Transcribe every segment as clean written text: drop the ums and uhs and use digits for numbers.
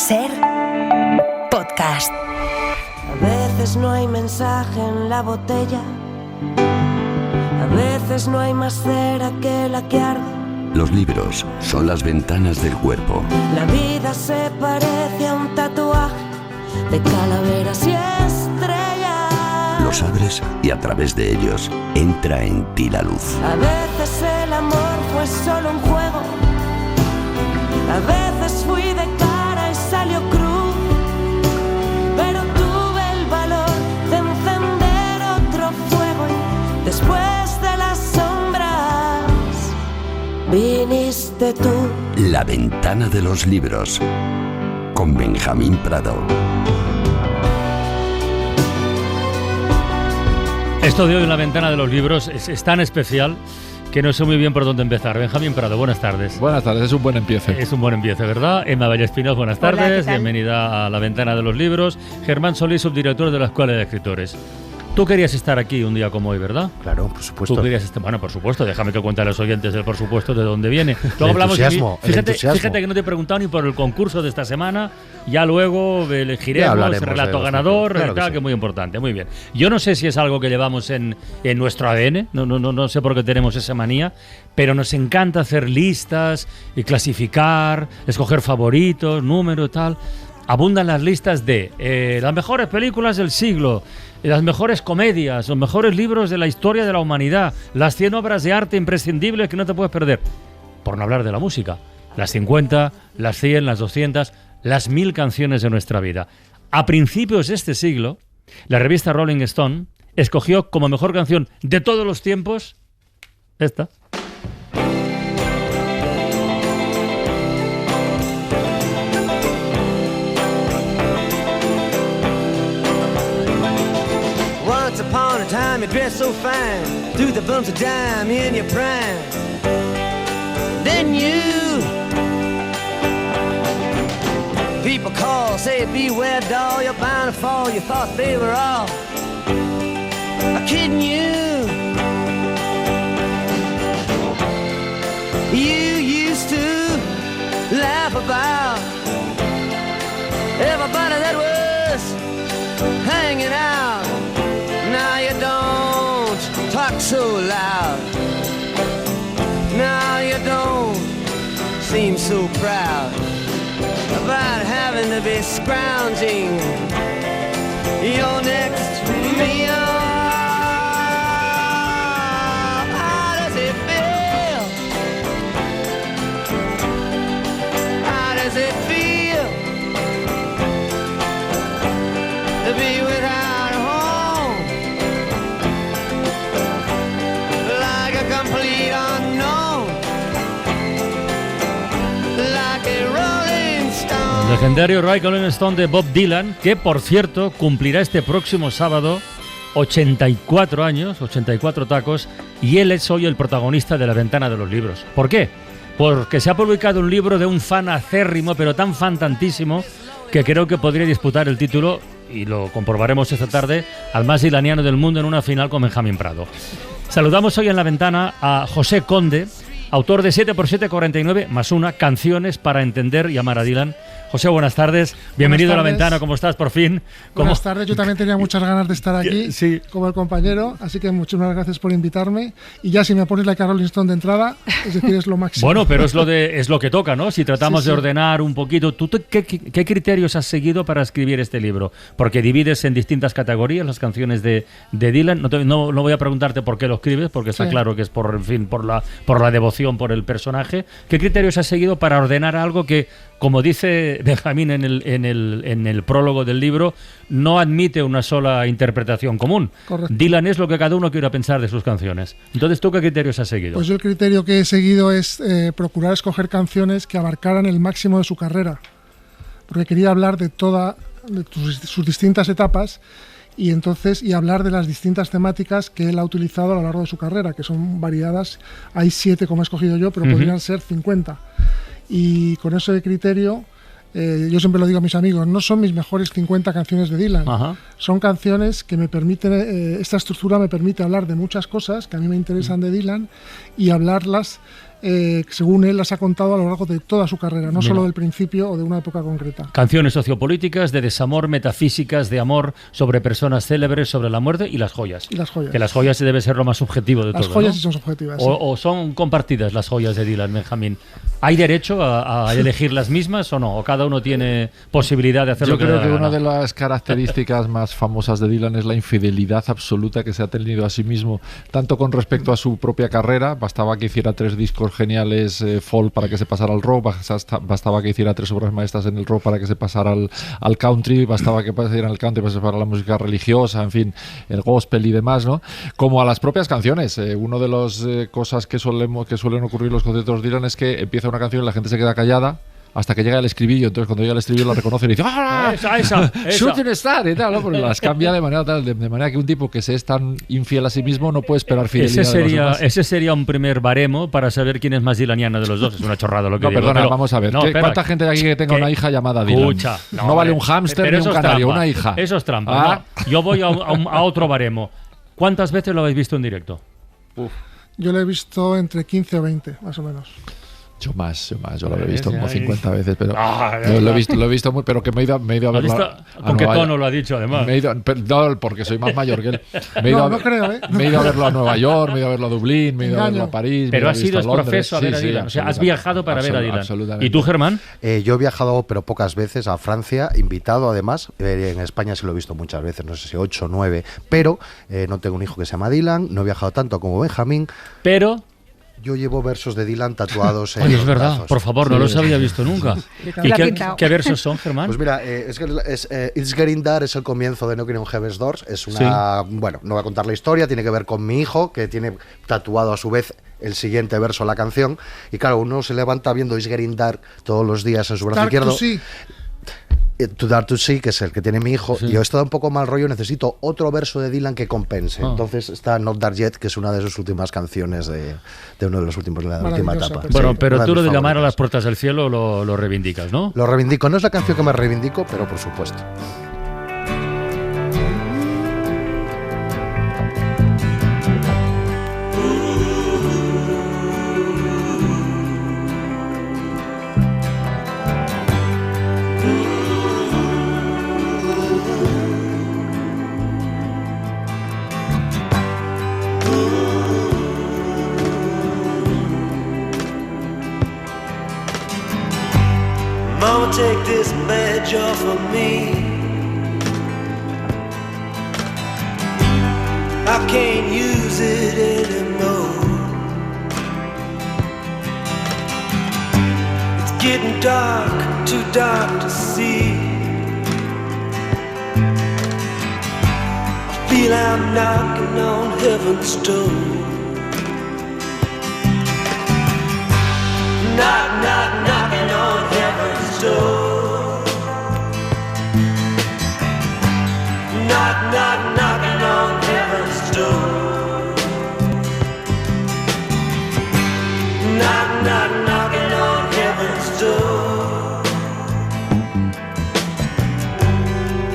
SER Podcast. A veces no hay mensaje en la botella, a veces no hay más cera que la que arde. Los libros son las ventanas del cuerpo. La vida se parece a un tatuaje de calaveras y estrellas. Los abres y a través de ellos entra en ti la luz. A veces el amor fue solo un juego, a veces fui de cara y salió cruz, pero tuve el valor de encender otro fuego y después de las sombras viniste tú. La ventana de los libros, con Benjamín Prado. Esto de hoy en la ventana de los libros es tan especial que no sé muy bien por dónde empezar. Benjamín Prado, buenas tardes. Buenas tardes, es un buen empiece. Es un buen empiece, ¿verdad? Emma Vallespinos, buenas tardes. Hola, ¿qué tal? Bienvenida a la ventana de los libros. Germán Solís, subdirector de la Escuela de Escritores. Tú querías estar aquí un día como hoy, ¿verdad? Claro, por supuesto. Tú querías estar, bueno, por supuesto, déjame que cuente a los oyentes del por supuesto de dónde viene. Luego El hablamos entusiasmo, el entusiasmo. Fíjate que no te he preguntado ni por el concurso de esta semana, ya luego elegiremos el relato ganador, claro que tal, sí. que es muy importante, muy bien. Yo no sé si es algo que llevamos en nuestro ADN, no sé por qué tenemos esa manía, pero nos encanta hacer listas y clasificar, escoger favoritos, números, tal. Abundan las listas de las mejores películas del siglo, las mejores comedias, los mejores libros de la historia de la humanidad, las 100 obras de arte imprescindibles que no te puedes perder. Por no hablar de la música, las 50, las 100, las 200, las 1000 canciones de nuestra vida. A principios de este siglo, la revista Rolling Stone escogió como mejor canción de todos los tiempos esta. Once upon a time you dressed so fine, threw the bumps of dime in your prime. Then you people call, say beware doll, you're bound to fall. You thought they were all kidding you. You used to laugh about everybody that was hanging out. Now you don't talk so loud. Now you don't seem so proud about having to be scrounging your next meal. How does it feel? How does it feel to be without a home? Like a complete unknown, like a Rolling Stone. Legendario Rolling Stone de Bob Dylan, que por cierto cumplirá este próximo sábado 84 años, 84 tacos, y él es hoy el protagonista de la ventana de los libros. ¿Por qué? Porque se ha publicado un libro de un fan acérrimo, pero tan fan tantísimo, que creo que podría disputar el título, y lo comprobaremos esta tarde, al más dilaniano del mundo en una final con Benjamín Prado. Saludamos hoy en la ventana a José Conde, autor de 7x7 más una, canciones para entender y amar a Dylan. José, buenas tardes. Bienvenido a la ventana. ¿Cómo estás, por fin? Buenas tardes. Yo también tenía muchas ganas de estar aquí, Sí. como el compañero, así que muchísimas gracias por invitarme. Y ya si me pones la Rolling Stone de entrada, es decir, es lo máximo. Bueno, pero es lo que toca, ¿no? Si tratamos Sí, de sí. ordenar un poquito. ¿Tú qué criterios has seguido para escribir este libro? Porque divides en distintas categorías las canciones de Dylan. No voy a preguntarte por qué lo escribes, porque está Sí. claro que es por la devoción por el personaje. ¿Qué criterios has seguido para ordenar algo que, como dice Benjamín en el prólogo del libro, no admite una sola interpretación común? Correcto. Dylan es lo que cada uno quiera pensar de sus canciones. Entonces, ¿tú qué criterios has seguido? Pues yo el criterio que he seguido es procurar escoger canciones que abarcaran el máximo de su carrera, porque quería hablar de sus distintas etapas y hablar de las distintas temáticas que él ha utilizado a lo largo de su carrera, que son variadas. Hay 7 como he escogido yo, pero podrían ser 50. Y con ese criterio, yo siempre lo digo a mis amigos, no son mis mejores 50 canciones de Dylan. Ajá. Son canciones que me permiten, esta estructura me permite hablar de muchas cosas que a mí me interesan de Dylan y hablarlas según él las ha contado a lo largo de toda su carrera, no solo del principio o de una época concreta. Canciones sociopolíticas, de desamor, metafísicas, de amor, sobre personas célebres, sobre la muerte y las joyas. Y las joyas. Que las joyas debe ser lo más subjetivo de todo. Las joyas ¿no? sí son subjetivas. O son compartidas las joyas de Dylan, Benjamín. ¿Hay derecho a elegir las mismas o no? ¿O cada uno tiene posibilidad de hacerlo? Yo creo que una de las características más famosas de Dylan es la infidelidad absoluta que se ha tenido a sí mismo, tanto con respecto a su propia carrera. Bastaba que hiciera 3 discos geniales folk para que se pasara al rock, bastaba que hiciera 3 obras maestras en el rock para que se pasara al country, bastaba que pasara al country para que se pasara a la música religiosa, en fin, el gospel y demás, ¿no? Como a las propias canciones. Una de las cosas que suelen ocurrir en los conciertos de Dylan es que empieza una canción y la gente se queda callada hasta que llega el estribillo. Entonces cuando llega el estribillo la reconoce y dice ¡ah! Esa. Shooting Star y tal, ¿no? Porque las cambia de manera tal, de manera que un tipo que se es tan infiel a sí mismo no puede esperar fidelidad de los demás. Ese sería un primer baremo para saber quién es más dylaniano de los dos. Es una chorrada lo que digo. Perdona, vamos a ver. ¿Cuánta gente de aquí que tenga una hija llamada Dylan? Escucha, no vale un hámster ni un canario, una hija. Eso es trampa. No. Yo voy a otro baremo. ¿Cuántas veces lo habéis visto en directo? Yo lo he visto entre 15 o 20, más o menos. Yo lo he visto como 50 veces, pero lo he visto muy, pero que me he ido a verlo. ¿Con qué tono lo ha dicho, además? No, porque soy más mayor que él. No creo, ¿eh? Me he ido a verlo a Nueva York, me he ido a verlo a Dublín, me he ido a verlo a París. Pero has ido profeso a ver a Dylan. O sea, has viajado para ver a Dylan. Absolutamente. ¿Y tú, Germán? Yo he viajado, pero pocas veces, a Francia, invitado además. En España sí lo he visto muchas veces, no sé si 8 o 9, pero no tengo un hijo que se llama Dylan, no he viajado tanto como Benjamín. Pero yo llevo versos de Dylan tatuados en Oye, los es verdad, brazos. por favor, no los había visto nunca. ¿Y qué versos son, Germán? Pues mira, It's Getting Dark es el comienzo de Knocking on Heaven's Doors. Es una, bueno, no voy a contar la historia, tiene que ver con mi hijo, que tiene tatuado a su vez el siguiente verso de la canción. Y claro, uno se levanta viendo It's Getting Dark todos los días en su brazo izquierdo. To Dark to See, que es el que tiene mi hijo, y yo he estado un poco mal rollo, necesito otro verso de Dylan que compense. Entonces está Not Dark Yet, que es una de sus últimas canciones de uno de los últimos de la última etapa. Bueno, pero tú lo de llamar a las puertas del cielo lo reivindicas, ¿no? Lo reivindico, no es la canción que me reivindico, pero por supuesto. Mama, take this badge off of me. I can't use it anymore. It's getting dark, too dark to see. I feel I'm knocking on heaven's door. Knock, knock, knocking on heaven's door. Knock, knock, knocking on heaven's door. Knock, knock, knocking on heaven's door.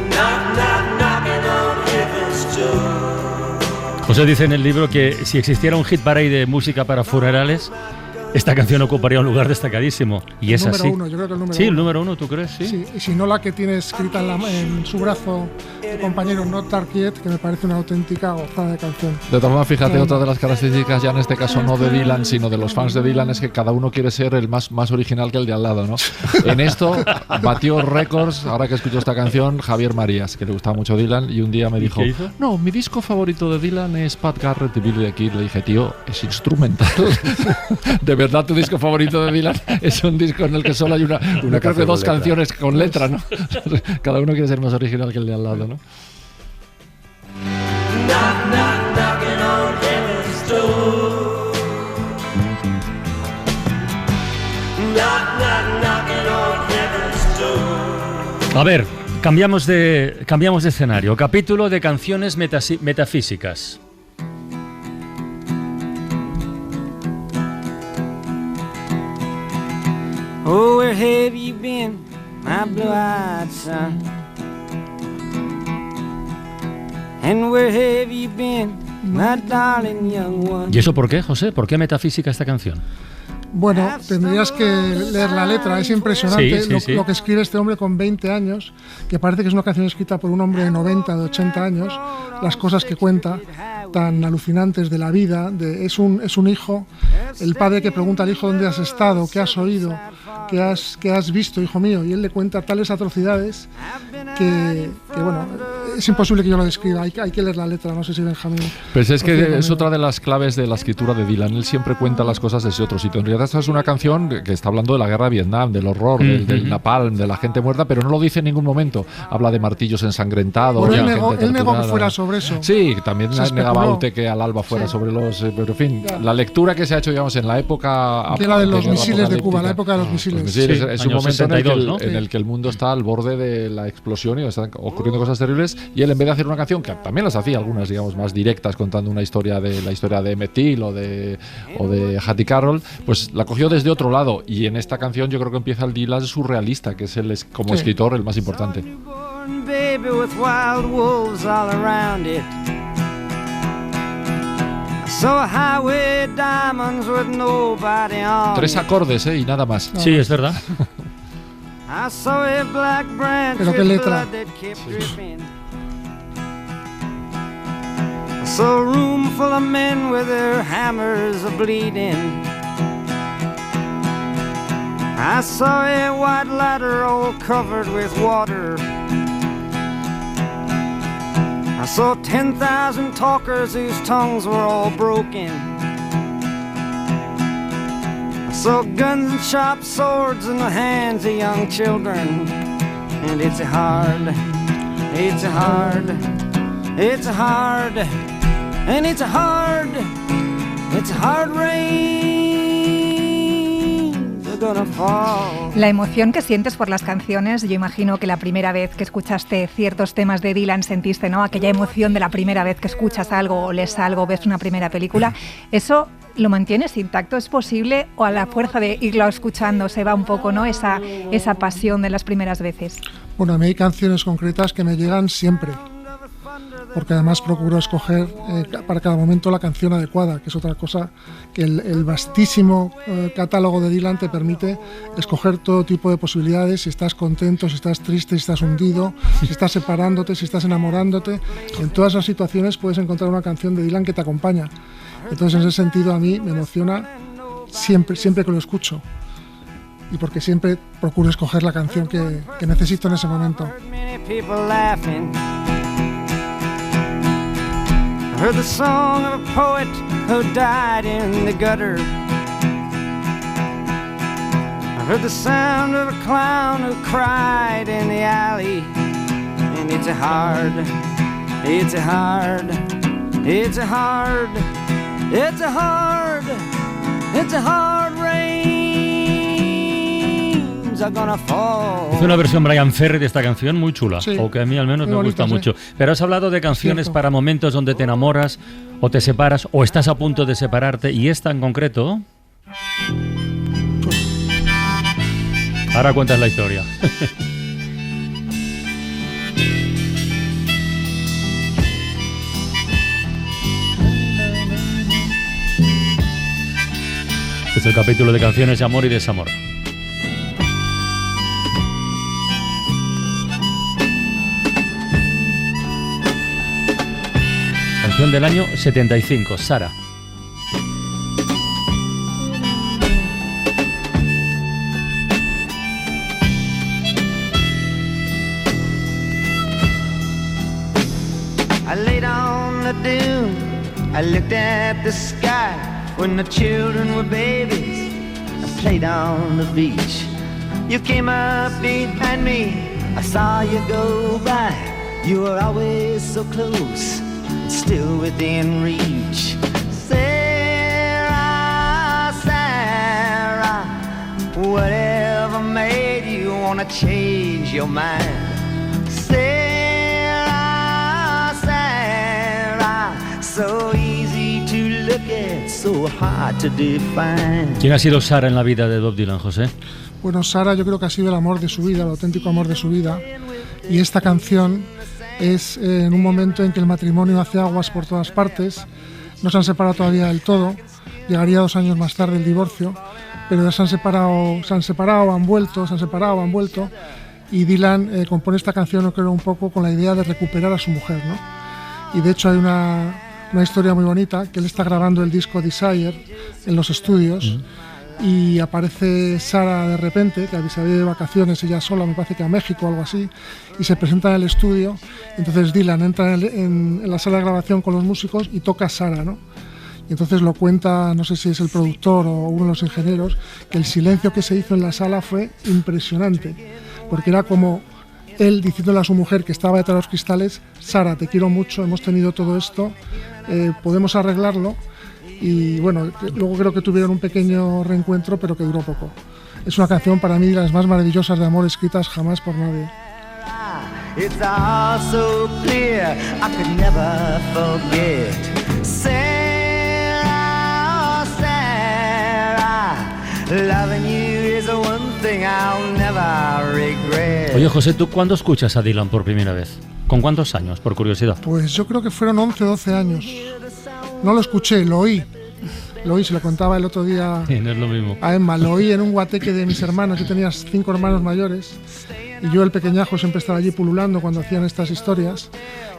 Knock, knock, knocking on heaven's door. José dice en el libro que si existiera un hit parade de música para funerales, esta canción ocuparía un lugar destacadísimo. Y es así. Número uno, yo creo que el número uno. Sí, el número uno, ¿tú crees? Sí, y si no la que tiene escrita en su brazo el compañero Not Dark Yet, que me parece una auténtica gozada de canción. De todas formas, fíjate, otra de las características, ya en este caso no de Dylan, sino de los fans de Dylan, es que cada uno quiere ser el más original que el de al lado, ¿no? En esto batió récords, ahora que escucho esta canción, Javier Marías, que le gustaba mucho Dylan, y un día me dijo, no, mi disco favorito de Dylan es Pat Garrett y Billy the Kid. Le dije, tío, es instrumental. De verdad, tu disco favorito de Dylan es un disco en el que solo hay una creo que 2 canciones con letra, ¿no? Cada uno quiere ser más original que el de al lado, ¿no? Knock, knock, knocking on heaven's door. Knock, knock, knocking on heaven's door. A ver, cambiamos de escenario. Capítulo de canciones metafísicas. Oh, where have you been, my blue-eyed son? And where have you been, my darling young one? ¿Y eso por qué, José? ¿Por qué metafísica esta canción? Bueno, tendrías que leer la letra, es impresionante Sí. lo que escribe este hombre con 20 años, que parece que es una canción escrita por un hombre de 90, de 80 años, las cosas que cuenta, tan alucinantes de la vida, es un hijo, el padre que pregunta al hijo dónde has estado, qué has oído, qué has visto, hijo mío, y él le cuenta tales atrocidades que bueno, es imposible que yo lo describa, hay que leer la letra, no sé si Benjamín... Pues es que es otra de las claves de la escritura de Dylan, él siempre cuenta las cosas desde otro sitio. En realidad esta es una canción que está hablando de la guerra de Vietnam, del horror, del napalm, de la gente muerta, pero no lo dice en ningún momento. Habla de martillos ensangrentados. Bueno, él negó que fuera sobre eso. Sí, también negaba Ute que al alba fuera sobre los... pero en fin, la lectura que se ha hecho, digamos, en la época... De la de los misiles de Cuba, la época de los misiles. Es un momento 62, en el que el mundo está al borde de la explosión y están ocurriendo cosas terribles, y él, en vez de hacer una canción que también las hacía algunas, digamos, más directas, contando una historia de la historia de Emmett Till o de Hattie Carroll, pues la cogió desde otro lado, y en esta canción yo creo que empieza el Dylan surrealista, que es como escritor el más importante. Tres acordes, y nada más. Sí, es verdad. Pero qué letra. I saw a room full of men with their hammers a-bleeding. I saw a white ladder all covered with water. I saw 10,000 talkers whose tongues were all broken. I saw guns and sharp swords in the hands of young children. And it's a hard and it's a hard rain they're gonna fall. La emoción que sientes por las canciones, yo imagino que la primera vez que escuchaste ciertos temas de Dylan sentiste, ¿no? Aquella emoción de la primera vez que escuchas algo o lees algo, ves una primera película. ¿Eso lo mantienes intacto? ¿Es posible o a la fuerza de irlo escuchando se va un poco, ¿no? Esa pasión de las primeras veces? Bueno, a mí hay canciones concretas que me llegan siempre, porque además procuro escoger para cada momento la canción adecuada, que es otra cosa que el vastísimo catálogo de Dylan te permite escoger todo tipo de posibilidades, si estás contento, si estás triste, si estás hundido, si estás separándote, si estás enamorándote. En todas esas situaciones puedes encontrar una canción de Dylan que te acompaña. Entonces, en ese sentido, a mí me emociona siempre que lo escucho, y porque siempre procuro escoger la canción que necesito en ese momento. I heard the song of a poet who died in the gutter. I heard the sound of a clown who cried in the alley. And it's a hard rains are gonna fall. Hizo una versión Brian Ferry de esta canción muy chula, Sí, o que a mí al menos me bonita, gusta mucho. Pero has hablado de canciones Cierto. para momentos donde te enamoras o te separas o estás a punto de separarte, y esta en concreto... Ahora cuentas la historia. Es el capítulo de canciones de amor y desamor. Canción del año 75, Sara. I laid on the dune, I looked at the sky when the children were babies. I played on the beach. You came up behind me, I saw you go by. You were always so close, still within reach. Sarah, Sarah, whatever made you wanna change your mind? Sarah, Sarah, so easy to look at, so hard to define. ¿Quién ha sido Sara en la vida de Bob Dylan, José? Bueno, Sara yo creo que ha sido el amor de su vida, el auténtico amor de su vida, y esta canción es en un momento en que el matrimonio hace aguas por todas partes, no se han separado todavía del todo, llegaría 2 años más tarde el divorcio, pero se han separado, han vuelto, y Dylan compone esta canción, creo, un poco con la idea de recuperar a su mujer, ¿no? Y de hecho hay una historia muy bonita, que él está grabando el disco Desire en los estudios y aparece Sara de repente, que se había de vacaciones ella sola, me parece que a México o algo así, y se presenta en el estudio. Entonces Dylan entra en la sala de grabación con los músicos y toca a Sara, ¿no? Y entonces lo cuenta, no sé si es el productor o uno de los ingenieros, que el silencio que se hizo en la sala fue impresionante, porque era como él diciéndole a su mujer, que estaba detrás de los cristales: Sara, te quiero mucho, hemos tenido todo esto, podemos arreglarlo. Y bueno, luego creo que tuvieron un pequeño reencuentro, pero que duró poco. Es una canción para mí de las más maravillosas de amor escritas jamás por nadie. It's all so clear, I could never forget. Sarah, Sarah, loving you is the one thing I'll never regret. Oye, José, ¿tú cuándo escuchas a Dylan por primera vez? ¿Con cuántos años, por curiosidad? Pues yo creo que fueron 11 o 12 años. No lo escuché, lo oí, se lo contaba el otro día no es lo mismo. A Emma, lo oí en un guateque de mis hermanos. Yo tenía 5 hermanos mayores y yo, el pequeñajo, siempre estaba allí pululando cuando hacían estas historias,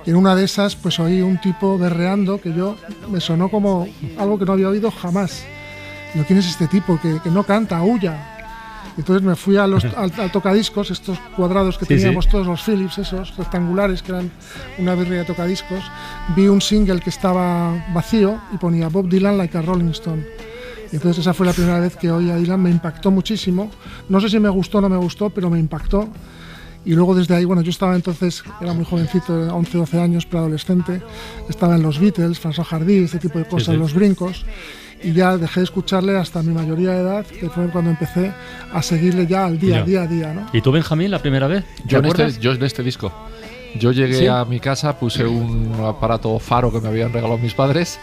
y en una de esas pues oí un tipo berreando que me sonó como algo que no había oído jamás. Digo, ¿quién es este tipo que no canta, aúlla? Entonces me fui al tocadiscos, estos cuadrados que teníamos todos, los Philips, esos rectangulares que eran una birria de tocadiscos. Vi un single que estaba vacío y ponía Bob Dylan Like a Rolling Stone. Y entonces esa fue la primera vez que oí a Dylan, me impactó muchísimo. No sé si me gustó o no me gustó, pero me impactó. Y luego desde ahí, bueno, yo estaba entonces, era muy jovencito, 11, 12 años, preadolescente, estaba en los Beatles, François Hardy, este tipo de cosas, los Brincos. Y ya dejé de escucharle hasta mi mayoría de edad, que fue cuando empecé a seguirle ya al día a día, ¿no? ¿Y tú, Benjamín, la primera vez? Yo en este disco. Yo llegué a mi casa, puse un aparato faro que me habían regalado mis padres,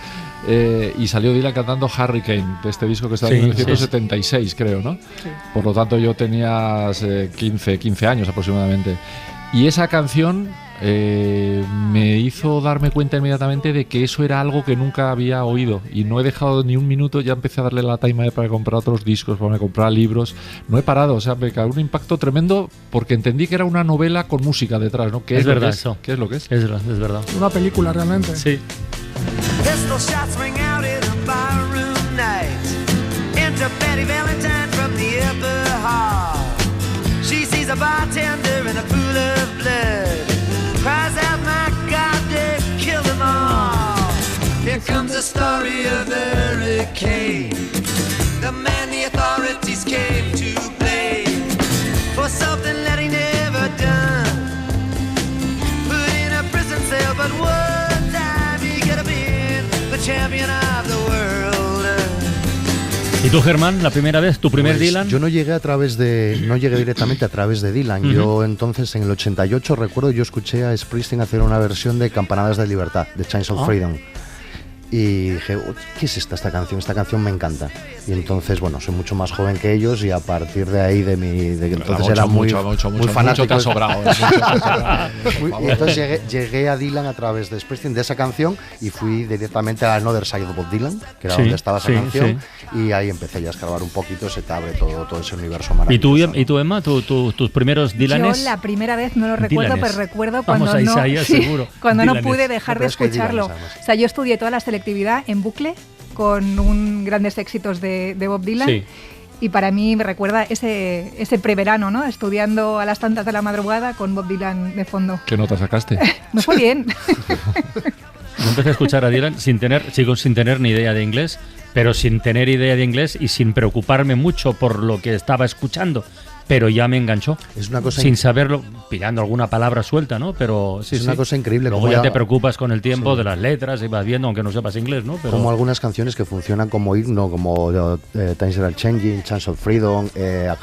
y salió Dylan cantando Hurricane, de este disco que está en 1976, creo, ¿no? Sí. Por lo tanto, yo tenía 15 años aproximadamente. Y esa canción me hizo darme cuenta inmediatamente de que eso era algo que nunca había oído, y no he dejado ni un minuto. Ya empecé a darle la time para comprar otros discos, para comprar libros. No he parado, o sea, me causó un impacto tremendo porque entendí que era una novela con música detrás, ¿no? Es verdad eso. ¿Qué es lo que es? Es verdad. Una película realmente. Sí. Pistol shots ring out in a barroom night. Enter Betty Valentine from the upper hall. She sees a bartender in a pool of blood. Cries out, my God, they killed them all. Here comes the story of Hurricane, the man the authorities came to blame for something that he never done. Put in a prison cell, but one time he could have been the champion of the world. ¿Y tú, Germán, la primera vez, tu primer Dylan? Yo no llegué directamente a través de Dylan. Yo entonces, en el 88, recuerdo, yo escuché a Springsteen hacer una versión de Campanadas de Libertad, de Chains of Freedom. Y dije, ¿qué es esta canción? Esta canción me encanta. Y entonces, bueno, soy mucho más joven que ellos, y a partir de ahí, de que entonces era muy fanático. Mucho te ha sobrado. Y entonces llegué a Dylan a través de Springsteen, de esa canción, y fui directamente a Another Side of Bob Dylan, que era donde estaba esa canción, y ahí empecé ya a escarbar un poquito, se te abre todo ese universo maravilloso. ¿Y tú, Emma, tus primeros Dylanes? Yo la primera vez no lo recuerdo, pero recuerdo cuando Vamos a Isaías, seguro. Cuando no pude dejar de escucharlo. O sea, yo estudié toda la selectividad en bucle con grandes éxitos de Bob Dylan. Sí. Y para mí me recuerda ese preverano, ¿no? Estudiando a las tantas de la madrugada con Bob Dylan de fondo. ¿Qué nota sacaste? Me fue bien. Yo empecé a escuchar a Dylan sigo sin tener ni idea de inglés, pero sin tener idea de inglés y sin preocuparme mucho por lo que estaba escuchando. Pero ya me enganchó. Es una cosa sin saberlo, pillando alguna palabra suelta, ¿no? Pero es una cosa increíble. Luego ya te preocupas con el tiempo de las letras y vas viendo, aunque no sepas inglés, ¿no? Pero como algunas canciones que funcionan como himno, como Times Are Changing, Chance of Freedom,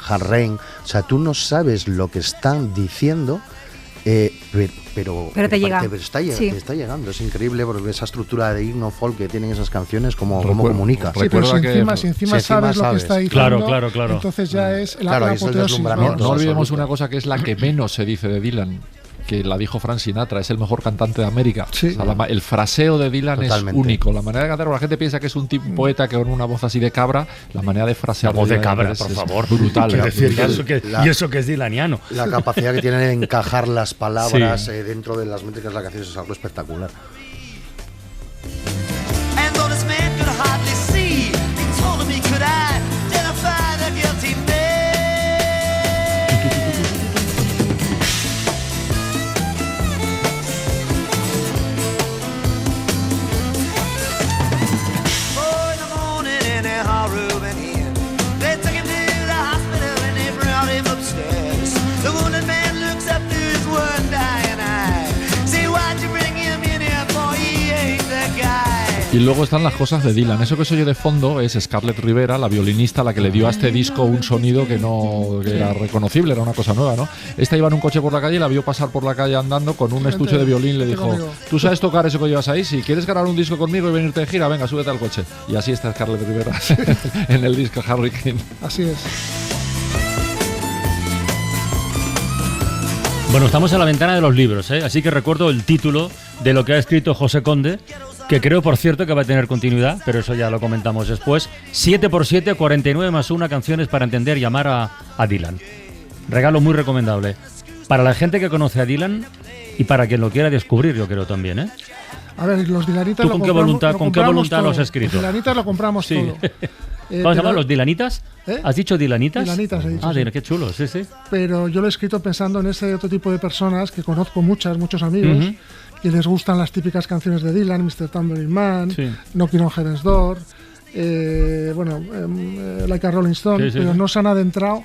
Hard Rain. O sea, tú no sabes lo que están diciendo, pero te llega. Te está llegando. Es increíble porque esa estructura de himno folk que tienen esas canciones, como comunica. Sí, pero si encima sabes lo que está diciendo, claro. Entonces ya es la apoteosis. No olvidemos una cosa que es la que menos se dice de Dylan: que la dijo Frank Sinatra, es el mejor cantante de América. Sí. O sea, el fraseo de Dylan Totalmente. es único. La manera de cantar, la gente piensa que es un tipo poeta que con una voz así de cabra, la manera de frasear. La voz de Dylan cabra, es por favor. brutal. Quiero decir, brutal. y eso que es dilaniano. La capacidad que tiene de encajar las palabras dentro de las métricas de la canción es algo espectacular. And though this man could hardly see, he told me, could I identify the guilty man? Oh, in the morning in a Harrowing Inn, they took him to the hospital and they brought him upstairs. The wounded man looks up to his one dying eye. Say, why'd you bring him in here, boy? He ain't the guy. Y luego están las cosas de Dylan. Eso que se oye de fondo es Scarlett Rivera, la violinista, la que le dio a este disco un sonido que era reconocible, era una cosa nueva, ¿no? Esta iba en un coche por la calle y la vio pasar por la calle andando con un estuche de violín. Le dijo, ¿tú sabes tocar eso que llevas ahí? Si quieres grabar un disco conmigo y venirte de gira, venga, súbete al coche. Y así está Scarlett Rivera en el disco Hurricane. Así es. Bueno, estamos en la ventana de los libros, ¿eh? Así que recuerdo el título de lo que ha escrito José Conde, que creo, por cierto, que va a tener continuidad, pero eso ya lo comentamos después. 7x7, 49 más 1 canciones para entender y amar a Dylan. Regalo muy recomendable. Para la gente que conoce a Dylan y para quien lo quiera descubrir, yo creo también, ¿eh? A ver, los Dilanitas ¿Tú con qué voluntad lo has escrito? Los Dilanitas lo compramos Sí. todo. ¿Cómo se llaman? ¿Los Dilanitas? ¿Eh? ¿Has dicho Dilanitas? Dilanitas, he dicho, Ah, sí. qué chulo, sí, sí. Pero yo lo he escrito pensando en ese otro tipo de personas que conozco muchos amigos, Ujú. que les gustan las típicas canciones de Dylan, Mr. Tambourine Man, Sí. Knocking on Heaven's Door, Like a Rolling Stone, Sí, sí, pero sí. no se han adentrado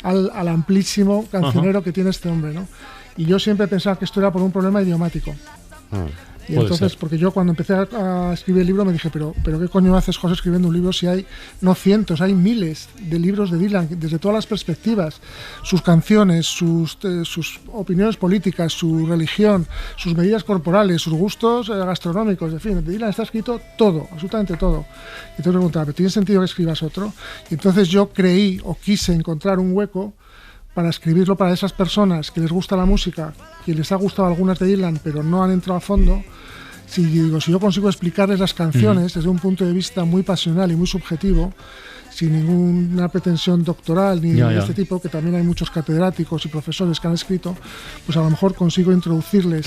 al amplísimo cancionero que tiene este hombre, ¿no? Y yo siempre he pensado que esto era por un problema idiomático. Y Puede entonces, ser. porque yo cuando empecé a escribir el libro me dije, pero ¿qué coño haces, José, escribiendo un libro si hay, no cientos, hay miles de libros de Dylan, desde todas las perspectivas, sus canciones, sus opiniones políticas, su religión, sus medidas corporales, sus gustos gastronómicos, en fin, de Dylan está escrito todo, absolutamente todo. Y entonces me preguntaba, ¿pero tiene sentido que escribas otro? Y entonces yo creí o quise encontrar un hueco para escribirlo para esas personas que les gusta la música, que les ha gustado algunas de Dylan, pero no han entrado a fondo. Si yo consigo explicarles las canciones desde un punto de vista muy pasional y muy subjetivo, sin ninguna pretensión doctoral ni de este tipo, que también hay muchos catedráticos y profesores que han escrito, pues a lo mejor consigo introducirles,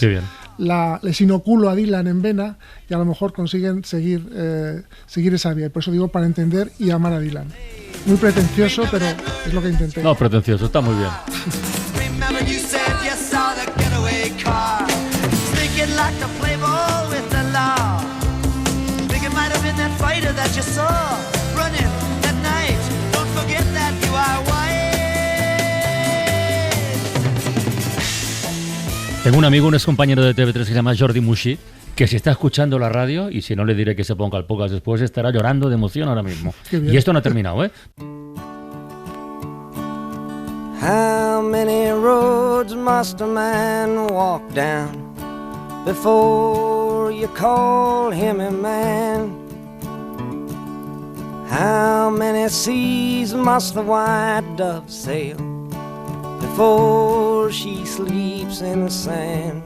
les inoculo a Dylan en vena y a lo mejor consiguen seguir esa vía. Y por eso digo, para entender y amar a Dylan. Muy pretencioso, pero es lo que intenté. No, pretencioso, está muy bien. Remember you said you saw the getaway car, sneaking like the playboy with the law. Think it might have been that fighter that you saw running that night. Don't forget that you are white. Tengo un amigo, un ex compañero de TV3 que se llama Jordi Mushi, que si está escuchando la radio, y si no le diré que se ponga el podcast después, estará llorando de emoción ahora mismo. Y esto no ha terminado, ¿eh? How many roads must a man walk down before you call him a man? How many seas must the white dove sail before she sleeps in the sand?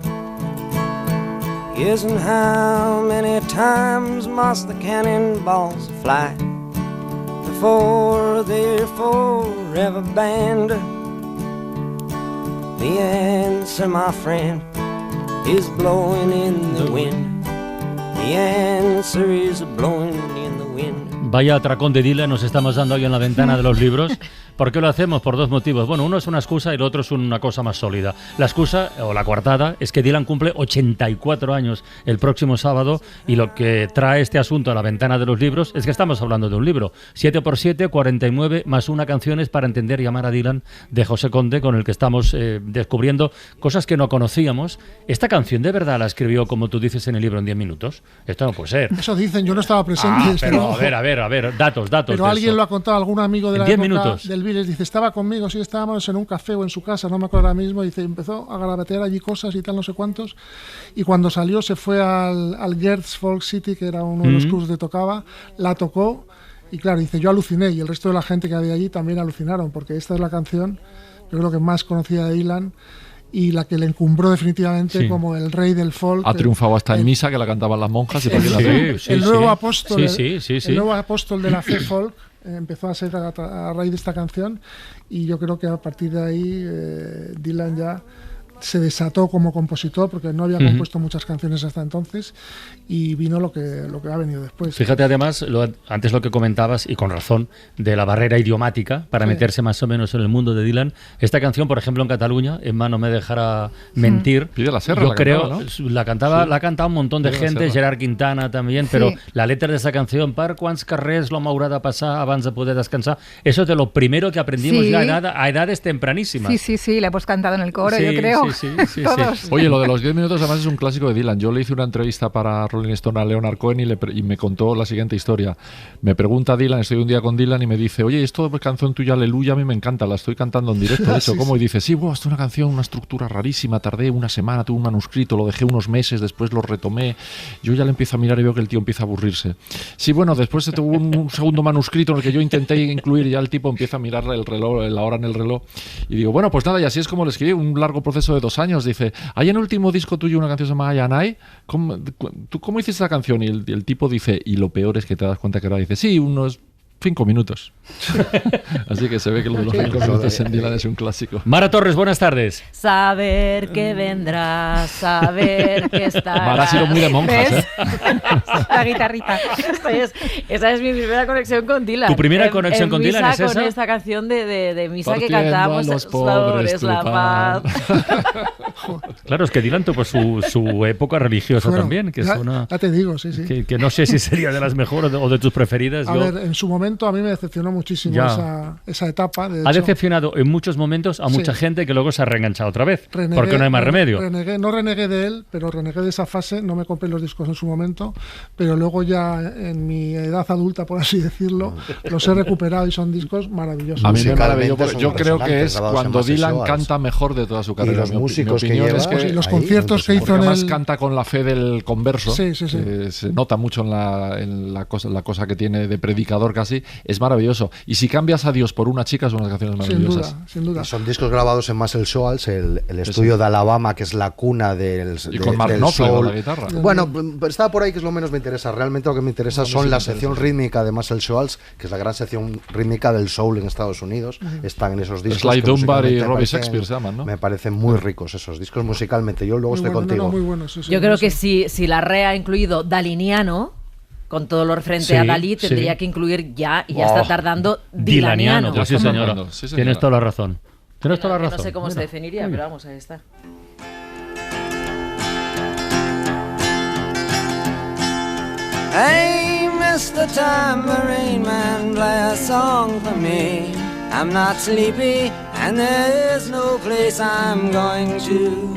Yes, and how many times must the cannonballs fly before they're forever banned? The answer, my friend, is blowing in the wind. The answer is blowing in the wind. Vaya atracón de Dylan nos estamos dando hoy en la ventana de los libros. ¿Por qué lo hacemos? Por dos motivos. Bueno, uno es una excusa y el otro es una cosa más sólida. La excusa, o la coartada, es que Dylan cumple 84 años el próximo sábado y lo que trae este asunto a la ventana de los libros es que estamos hablando de un libro. 7x7, 49 más 1 canciones para entender y amar a Dylan, de José Conde, con el que estamos descubriendo cosas que no conocíamos. ¿Esta canción de verdad la escribió, como tú dices en el libro, en 10 minutos? Esto no puede ser. Eso dicen, yo no estaba presente. Pero a ver, datos. Pero de alguien eso. lo ha contado, algún amigo de la 10 época minutos. del Viles, dice, estaba conmigo, sí, estábamos en un café o en su casa, no me acuerdo ahora mismo, dice, empezó a garabatear allí cosas y tal, no sé cuántos, y cuando salió se fue al Gertz Folk City, que era uno de los clubs de tocaba, la tocó, y claro, dice, yo aluciné, y el resto de la gente que había allí también alucinaron, porque esta es la canción, yo creo que más conocida de Dylan, y la que le encumbró definitivamente como el rey del folk. Ha triunfado hasta en misa, que la cantaban las monjas. Y el nuevo apóstol, el nuevo apóstol de la fe folk empezó a ser a raíz de esta canción, y yo creo que a partir de ahí Dylan ya se desató como compositor, porque no había compuesto muchas canciones hasta entonces, y vino lo que ha venido después. Fíjate además, antes lo que comentabas, y con razón, de la barrera idiomática para meterse más o menos en el mundo de Dylan. Esta canción, por ejemplo, en Cataluña, Emma no me dejará mentir. Pide la Serra, yo la creo, cantaba, ¿no? la ha cantado un montón de gente, Gerard Quintana también, pero la letra de esa canción, per quants carrers l'home haurà de passar abans de poder descansar, eso es de lo primero que aprendimos ya a edades tempranísimas. Sí, la hemos cantado en el coro, yo creo. Sí. Oye, lo de los 10 minutos además es un clásico de Dylan. Yo le hice una entrevista para Rolling Stone a Leonard Cohen y me contó la siguiente historia. Me pregunta Dylan, estoy un día con Dylan y me dice, oye, esto de canción tuya, Aleluya, a mí me encanta, la estoy cantando en directo. De hecho, ¿cómo? Y dice, esto es una canción, una estructura rarísima, tardé una semana, tuve un manuscrito, lo dejé unos meses, después lo retomé. Yo ya le empiezo a mirar y veo que el tío empieza a aburrirse. Sí, bueno, después se tuvo un segundo manuscrito en el que yo intenté incluir y ya el tipo empieza a mirar el reloj, la hora en el reloj. Y digo, bueno, pues nada, y así es como le escribí, un largo proceso de 2 años. Dice, hay en el último disco tuyo una canción que se llama Ayanay. ¿Tú cómo hiciste esa canción? Y el tipo dice, y lo peor es que te das cuenta que ahora dice, sí, unos 5 minutos. Así que se ve que lo de los 5 minutos en Dylan es un clásico. Mara Torres, buenas tardes. Saber que vendrás, saber que estarás. Mara ha sido muy de monjas, ¿eh? La guitarrita. Esa es mi primera conexión con Dylan. ¿Tu primera conexión con Dylan es esa? Con esta canción de misa Partiendo que cantábamos, los pobres, la paz. Claro, es que Dylan tuvo su época religiosa también, que ya, es una... Ya te digo, sí. Que no sé si sería de las mejores o de tus preferidas. A ver, en su momento a mí me decepcionó muchísimo esa etapa. De hecho, ha decepcionado en muchos momentos a mucha gente que luego se ha reenganchado otra vez, porque no hay más remedio. No renegué de él, pero renegué de esa fase. No me compré los discos en su momento, pero luego ya en mi edad adulta, por así decirlo, los he recuperado y son discos maravillosos. A mí me maravilló. Yo creo que es cuando Dylan canta mejor de toda su carrera. Y los músicos mi opinión que es que los conciertos que hizo en además el... canta con la fe del converso. Sí. Se nota mucho en la cosa que tiene de predicador casi. Es maravilloso. Y si cambias a Dios por una chica, son unas canciones maravillosas. Sin duda. Y son discos grabados en Muscle Shoals, el estudio de Alabama, que es la cuna del y con Mark Knopfler a la guitarra. Bueno, estaba por ahí, que es lo menos me interesa. Realmente lo que me interesa son la sección rítmica de Muscle Shoals, que es la gran sección rítmica del soul en Estados Unidos. Están en esos discos. Sly Dunbar y Robbie Shakespeare se llaman, ¿no? Me parecen muy ricos esos discos musicalmente. Yo luego estoy contigo. Muy buenos, yo creo que si la RE ha incluido daliniano, con todo lo referente a Dalí, tendría que incluir ya, y ya está tardando, Dylaniano. Pues sí, señora. Tienes toda la razón. No sé cómo se definiría, pero vamos, ahí está. Hey, Mr. Tambourine Man, play a song for me. I'm not sleepy and there's no place I'm going to.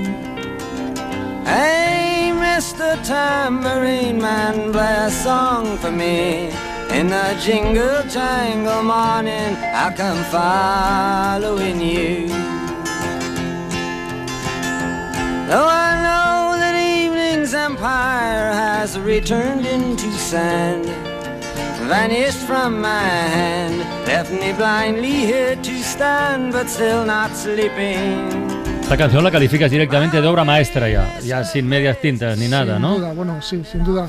Hey, Mr. Tambourine Man, play a song for me. In the jingle jangle morning, I come following you. Though I know that evening's empire has returned into sand, vanished from my hand, left me blindly here to stand, but still not sleeping. Esta canción la calificas directamente de obra maestra ya sin medias tintas ni nada, ¿no? Sin duda, bueno, sí, sin duda.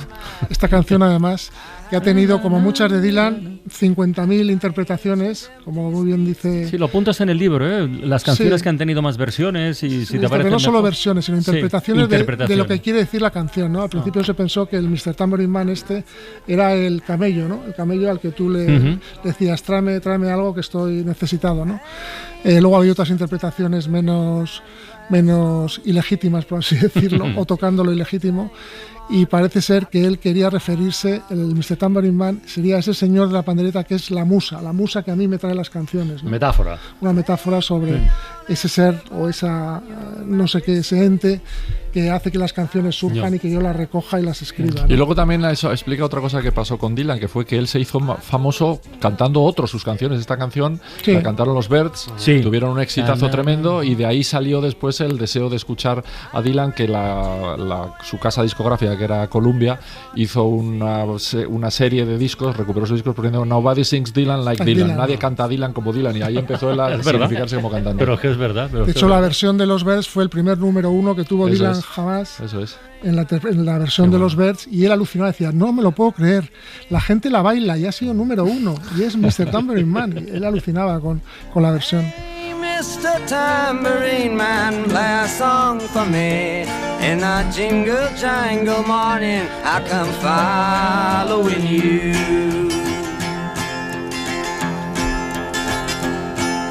Esta canción además, que ha tenido, como muchas de Dylan, 50.000 interpretaciones, como muy bien dice... Sí, lo apuntas en el libro, ¿eh? Las canciones que han tenido más versiones y si te parecen no solo mejor. versiones, sino interpretaciones, de lo que quiere decir la canción, ¿no? Al principio se pensó que el Mr. Tambourine Man era el camello, ¿no? El camello al que tú le decías, tráeme algo que estoy necesitado, ¿no? Luego había otras interpretaciones menos ilegítimas, por así decirlo, o tocando lo ilegítimo, y parece ser que él quería referirse, el Mr. Tambourine Man sería ese señor de la pandereta que es la musa que a mí me trae las canciones, ¿no? Metáfora. Una metáfora sobre ese ser o esa, no sé qué, ese ente que hace que las canciones surjan y que yo las recoja y las escriba, ¿no? Y luego también eso explica otra cosa que pasó con Dylan, que fue que él se hizo famoso cantando sus canciones. Esta canción la cantaron los Byrds, tuvieron un exitazo tremendo, y de ahí salió después el deseo de escuchar a Dylan, que su casa discográfica, que era Columbia, hizo una serie de discos, recuperó sus discos poniendo Nobody Sings Dylan Like Dylan. Nadie canta a Dylan como Dylan, y ahí empezó él a significarse como cantante. Pero que es verdad. De hecho, la versión de los Byrds fue el primer número 1 que tuvo Dylan jamás. Eso es. En la versión de los Byrds, y él alucinaba, decía, no me lo puedo creer, la gente la baila y ha sido número 1 y es Mr. Tambourine Man. Y él alucinaba con la versión. Mr. Tambourine Man, play a song for me. In a jingle jangle morning, I come following you.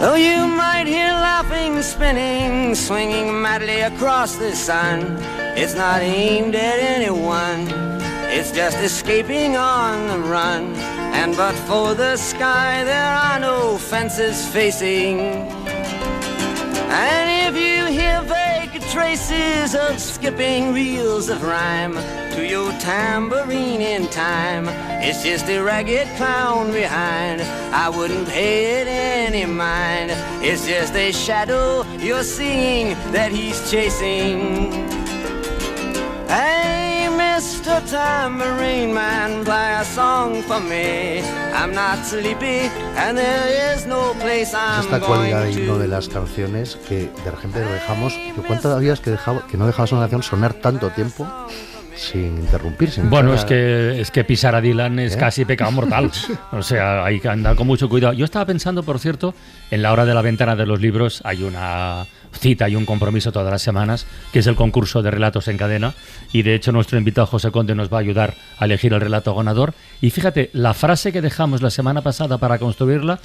Oh, you might hear laughing, spinning, swinging madly across the sun. It's not aimed at anyone, it's just escaping on the run. And but for the sky, there are no fences facing. And if you hear vague traces of skipping reels of rhyme to your tambourine in time, it's just a ragged clown behind. I wouldn't pay it any mind. It's just a shadow you're seeing that he's chasing. Hey, Mr. Tambourine Man, play a song for me. I'm not sleepy and there is no place I'm esta going cualidad de to. himno de las canciones que de repente dejamos. ¿Cuántas habías que no dejabas una canción sonar tanto tiempo sin interrumpir? Bueno, es que pisar a Dylan es casi pecado mortal. O sea, hay que andar con mucho cuidado. Yo estaba pensando, por cierto, en la hora de la ventana de los libros hay una cita y un compromiso todas las semanas, que es el concurso de relatos en cadena, y de hecho nuestro invitado José Conde nos va a ayudar a elegir el relato ganador. Y fíjate, la frase que dejamos la semana pasada para construirla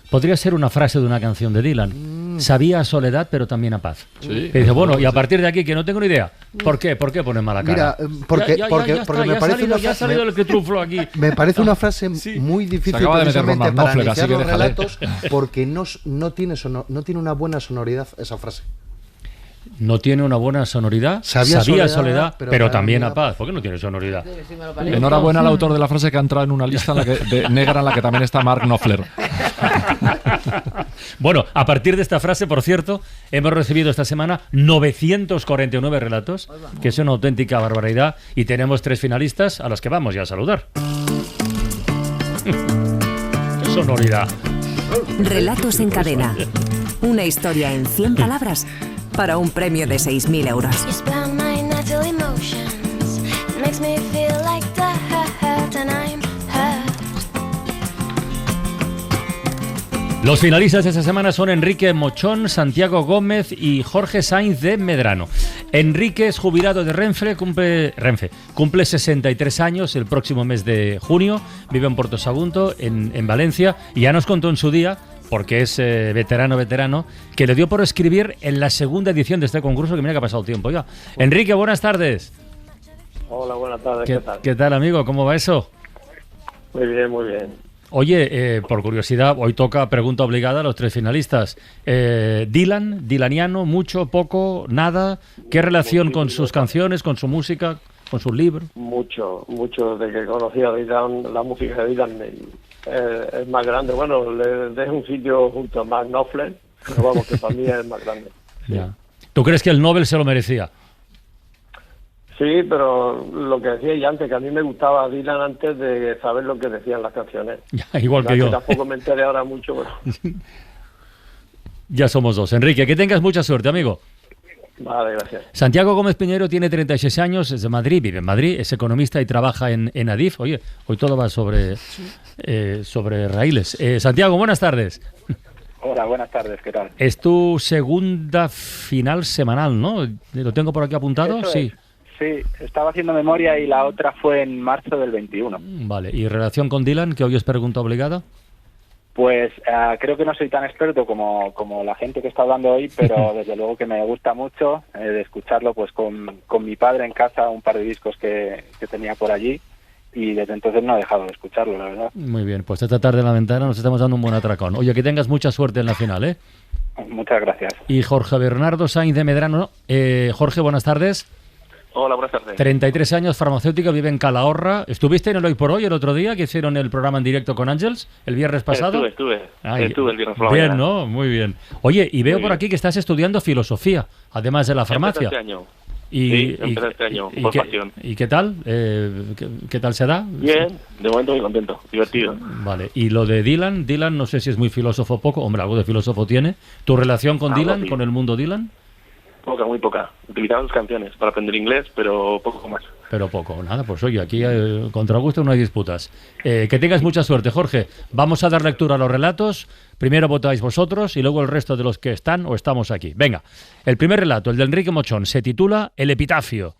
podría ser una frase de una canción de Dylan. Sabía a soledad, pero también a paz. Sí. Y dice, bueno, y a partir de aquí, que no tengo ni idea. ¿Por qué? ¿Por qué pones mala cara? Mira, porque me parece una frase... Ya ha salido el que truflo aquí. Me parece una frase muy difícil precisamente para iniciar los relatos, porque no tiene una buena sonoridad esa frase. No tiene una buena sonoridad. Sabía soledad, pero también a paz. ¿Por qué no tiene sonoridad? Enhorabuena al autor de la frase, que ha entrado en una lista negra en la que también está Mark Knopfler. Bueno, a partir de esta frase, por cierto, hemos recibido esta semana 949 relatos, que es una auténtica barbaridad, y tenemos 3 finalistas a los que vamos ya a saludar. ¡Qué sonoridad! Relatos en cadena. Una historia en 100 palabras para un premio de 6.000 euros. Los finalistas de esta semana son Enrique Mochón, Santiago Gómez y Jorge Sainz de Medrano. Enrique es jubilado de Renfe, cumple 63 años el próximo mes de junio, vive en Puerto Sagunto, en Valencia, y ya nos contó en su día, porque es veterano, que le dio por escribir en la segunda edición de este concurso, que mira que ha pasado el tiempo ya. Enrique, buenas tardes. Hola, buenas tardes, ¿qué tal? ¿Qué tal, amigo? ¿Cómo va eso? Muy bien, muy bien. Oye, por curiosidad, hoy toca pregunta obligada a los 3 finalistas. Dylaniano, mucho, poco, nada. ¿Qué relación con sus canciones, con su música, con sus libros? Mucho. Desde que conocí a Dylan, la música de Dylan es más grande. Bueno, le dejo un sitio junto a Mark Knopfler, pero vamos, que para mí es más grande. Sí. Ya. ¿Tú crees que el Nobel se lo merecía? Sí, pero lo que decía ya antes, que a mí me gustaba Dylan antes de saber lo que decían las canciones. Ya, igual que yo. Tampoco me enteré ahora mucho, pero... Ya somos 2. Enrique, que tengas mucha suerte, amigo. Vale, gracias. Santiago Gómez Piñero tiene 36 años, es de Madrid, vive en Madrid, es economista y trabaja en Adif. Oye, hoy todo va sobre raíles. Santiago, buenas tardes. Hola, buenas tardes, ¿qué tal? Es tu segunda final semanal, ¿no? ¿Lo tengo por aquí apuntado? Eso sí. Sí, estaba haciendo memoria y la otra fue en marzo del 21. Vale, ¿y relación con Dylan, que hoy es pregunta obligada? Pues creo que no soy tan experto como la gente que está hablando hoy, pero desde luego que me gusta mucho de escucharlo pues con mi padre en casa, un par de discos que tenía por allí, y desde entonces no he dejado de escucharlo, la verdad. Muy bien, pues esta tarde en la ventana nos estamos dando un buen atracón. Oye, que tengas mucha suerte en la final, ¿eh? Muchas gracias. Y Jorge Bernardo Sainz de Medrano. Jorge, buenas tardes. Hola, buenas tardes. 33 años, farmacéutica, vive en Calahorra. ¿Estuviste en el Hoy por Hoy el otro día que hicieron el programa en directo con Ángels el viernes pasado? Estuve el viernes por la bien, mañana. ¿no? Muy bien. Oye, y veo por aquí que estás estudiando filosofía, además de la farmacia. Empecé este año. Sí, empecé este año, por pasión. ¿Y qué tal? ¿Qué tal se da? Bien, de momento muy contento, divertido. Vale, y lo de Dylan no sé si es muy filósofo o poco. Hombre, algo de filósofo tiene. ¿Tu relación con Dylan, sí. con el mundo Dylan? Poca, muy poca. Utilizaba sus canciones para aprender inglés, pero poco más. Pero poco, nada, pues oye, aquí contra gusto no hay disputas. Que tengas mucha suerte, Jorge. Vamos a dar lectura a los relatos. Primero votáis vosotros y luego el resto de los que están o estamos aquí. Venga, el primer relato, el de Enrique Mochón, se titula El epitafio.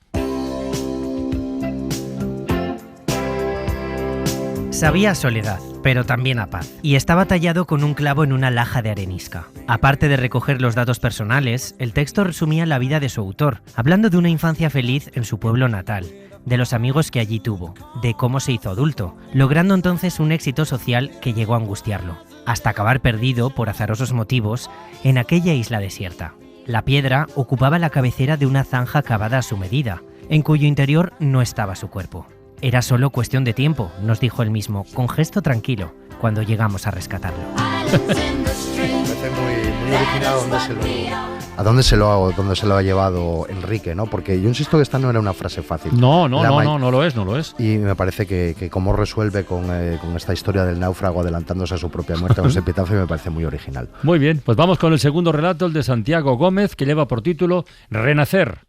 Sabía a soledad, pero también a paz, y estaba tallado con un clavo en una laja de arenisca. Aparte de recoger los datos personales, el texto resumía la vida de su autor, hablando de una infancia feliz en su pueblo natal, de los amigos que allí tuvo, de cómo se hizo adulto, logrando entonces un éxito social que llegó a angustiarlo, hasta acabar perdido, por azarosos motivos, en aquella isla desierta. La piedra ocupaba la cabecera de una zanja cavada a su medida, en cuyo interior no estaba su cuerpo. Era solo cuestión de tiempo, nos dijo él mismo, con gesto tranquilo, cuando llegamos a rescatarlo. Me parece muy original a dónde se lo ha llevado Enrique, ¿no? Porque yo insisto que esta no era una frase fácil. No lo es. Y me parece que cómo resuelve con esta historia del náufrago adelantándose a su propia muerte con ese epitafio me parece muy original. Muy bien, pues vamos con el segundo relato, el de Santiago Gómez, que lleva por título Renacer.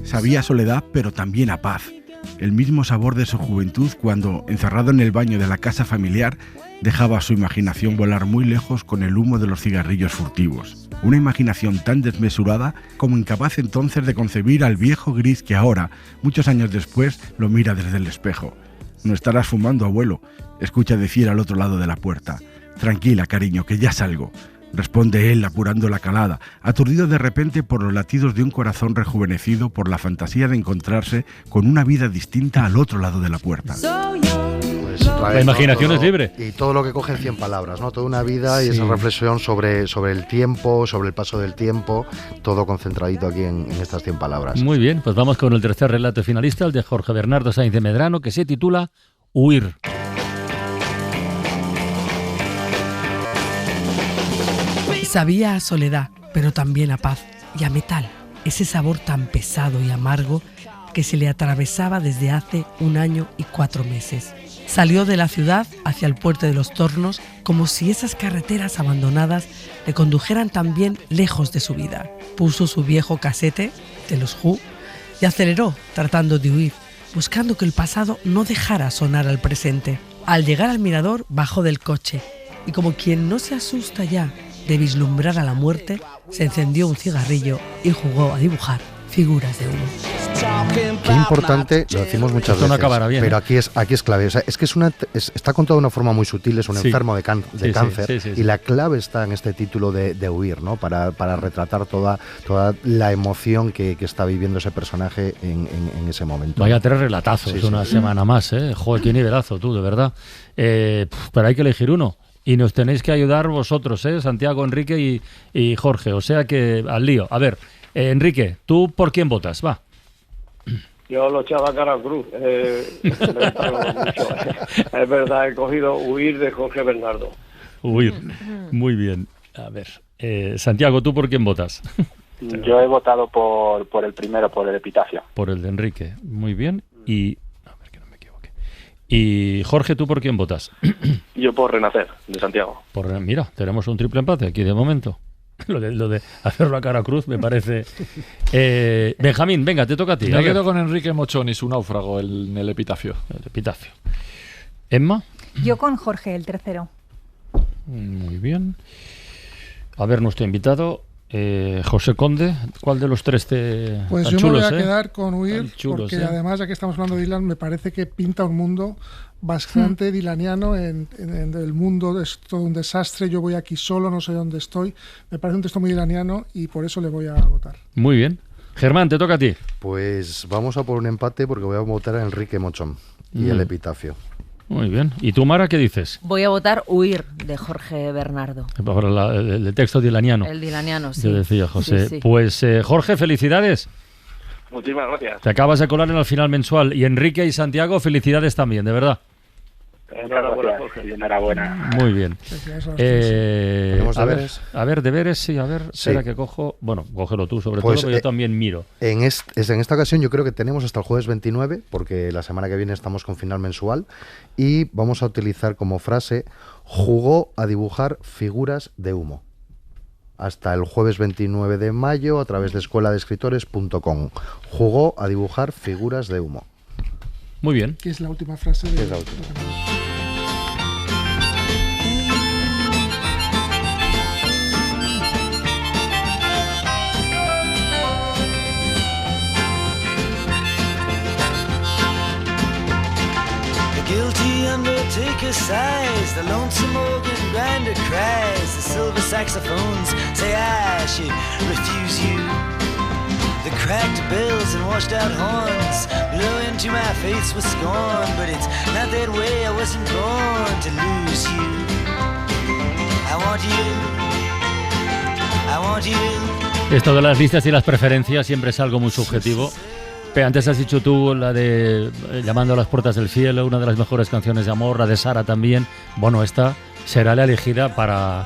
Sabía a soledad, pero también a paz. El mismo sabor de su juventud cuando, encerrado en el baño de la casa familiar, dejaba su imaginación volar muy lejos con el humo de los cigarrillos furtivos. Una imaginación tan desmesurada como incapaz entonces de concebir al viejo gris que ahora, muchos años después, lo mira desde el espejo. «No estarás fumando, abuelo», escucha decir al otro lado de la puerta. «Tranquila, cariño, que ya salgo», responde él apurando la calada, aturdido de repente por los latidos de un corazón rejuvenecido por la fantasía de encontrarse con una vida distinta al otro lado de la puerta. Pues, la imaginación es libre. Y todo lo que coge en 100 palabras, ¿no? Toda una vida y esa reflexión sobre el tiempo, sobre el paso del tiempo, todo concentradito aquí en estas 100 palabras. Muy bien, pues vamos con el tercer relato finalista, el de Jorge Bernardo Sainz de Medrano, que se titula Huir. Sabía a soledad, pero también a paz y a metal, ese sabor tan pesado y amargo que se le atravesaba desde hace 1 año y 4 meses. Salió de la ciudad hacia el puerto de los Tornos como si esas carreteras abandonadas le condujeran también lejos de su vida. Puso su viejo casete de los Who y aceleró tratando de huir, buscando que el pasado no dejara sonar al presente. Al llegar al mirador bajó del coche y como quien no se asusta ya de vislumbrar a la muerte, se encendió un cigarrillo y jugó a dibujar figuras de humo. Qué importante, lo decimos muchas veces, no acabará bien, pero aquí es clave. O sea, es que está contado de una forma muy sutil, es un enfermo de cáncer, y la clave está en este título de huir, ¿no? Para retratar toda la emoción que está viviendo ese personaje en ese momento. Vaya 3 relatazos, una semana más, ¿eh? Joder, qué nivelazo tú, de verdad. Pero hay que elegir uno. Y nos tenéis que ayudar vosotros, Santiago, Enrique y Jorge. O sea que al lío. A ver, Enrique, ¿tú por quién votas? Va. Yo lo echaba a cara cruz. Es verdad, he cogido Huir de Jorge Bernardo. Huir, muy bien. A ver, Santiago, ¿tú por quién votas? Yo he votado por el primero, por el epitafio. Por el de Enrique, muy bien. Y Jorge, ¿tú por quién votas? Yo por Renacer, de Santiago. Mira, tenemos un triple empate aquí de momento. Lo de hacerlo a cara cruz me parece... Benjamín, venga, te toca a ti. Me quedo con Enrique Mochón y su náufrago en el epitafio. El epitafio. ¿Emma? Yo con Jorge, el tercero. Muy bien. A ver, nuestro invitado... José Conde, ¿cuál de los 3 te... Pues yo chulos, me voy a quedar con Huir, chulos, porque además, ya que estamos hablando de Dylan, me parece que pinta un mundo bastante dilaniano. En el mundo es todo un desastre, yo voy aquí solo, no sé dónde estoy. Me parece un texto muy dilaniano y por eso le voy a votar. Muy bien. Germán, te toca a ti. Pues vamos a por un empate porque voy a votar a Enrique Mochón y el epitafio. Muy bien. ¿Y tú, Mara, qué dices? Voy a votar Huir, de Jorge Bernardo. El texto dilaniano. El dilaniano, sí. Yo decía, José. Sí, sí. Pues, Jorge, felicidades. Muchísimas gracias. Te acabas de colar en la final mensual. Y Enrique y Santiago, felicidades también, de verdad. Enhorabuena, Jorge. Enhorabuena. Muy bien. ¿Tenemos deberes? A ver, deberes, sí, a ver. Sí. Espera que cojo. Bueno, cógelo tú sobre Pues, todo, pero yo también miro. En esta ocasión yo creo que tenemos hasta el jueves 29, porque la semana que viene estamos con final mensual, y vamos a utilizar como frase: jugó a dibujar figuras de humo. Hasta el jueves 29 de mayo a través de escueladeescritores.com. Jugó a dibujar figuras de humo. Muy bien. Que es la última frase de... Es la última. The guilty undertaker sighs, the lonesome organ grinder cries, the silver saxophones say I should refuse you. The cracked bells and washed out horns blow into my face with scorn, but it's not that way, I wasn't born to lose you. I want you, I want you. Esto de las listas y las preferencias siempre es algo muy subjetivo. Pero antes has dicho tú la de Llamando a las puertas del cielo, una de las mejores canciones de amor, la de Sara también. Bueno, esta será la elegida para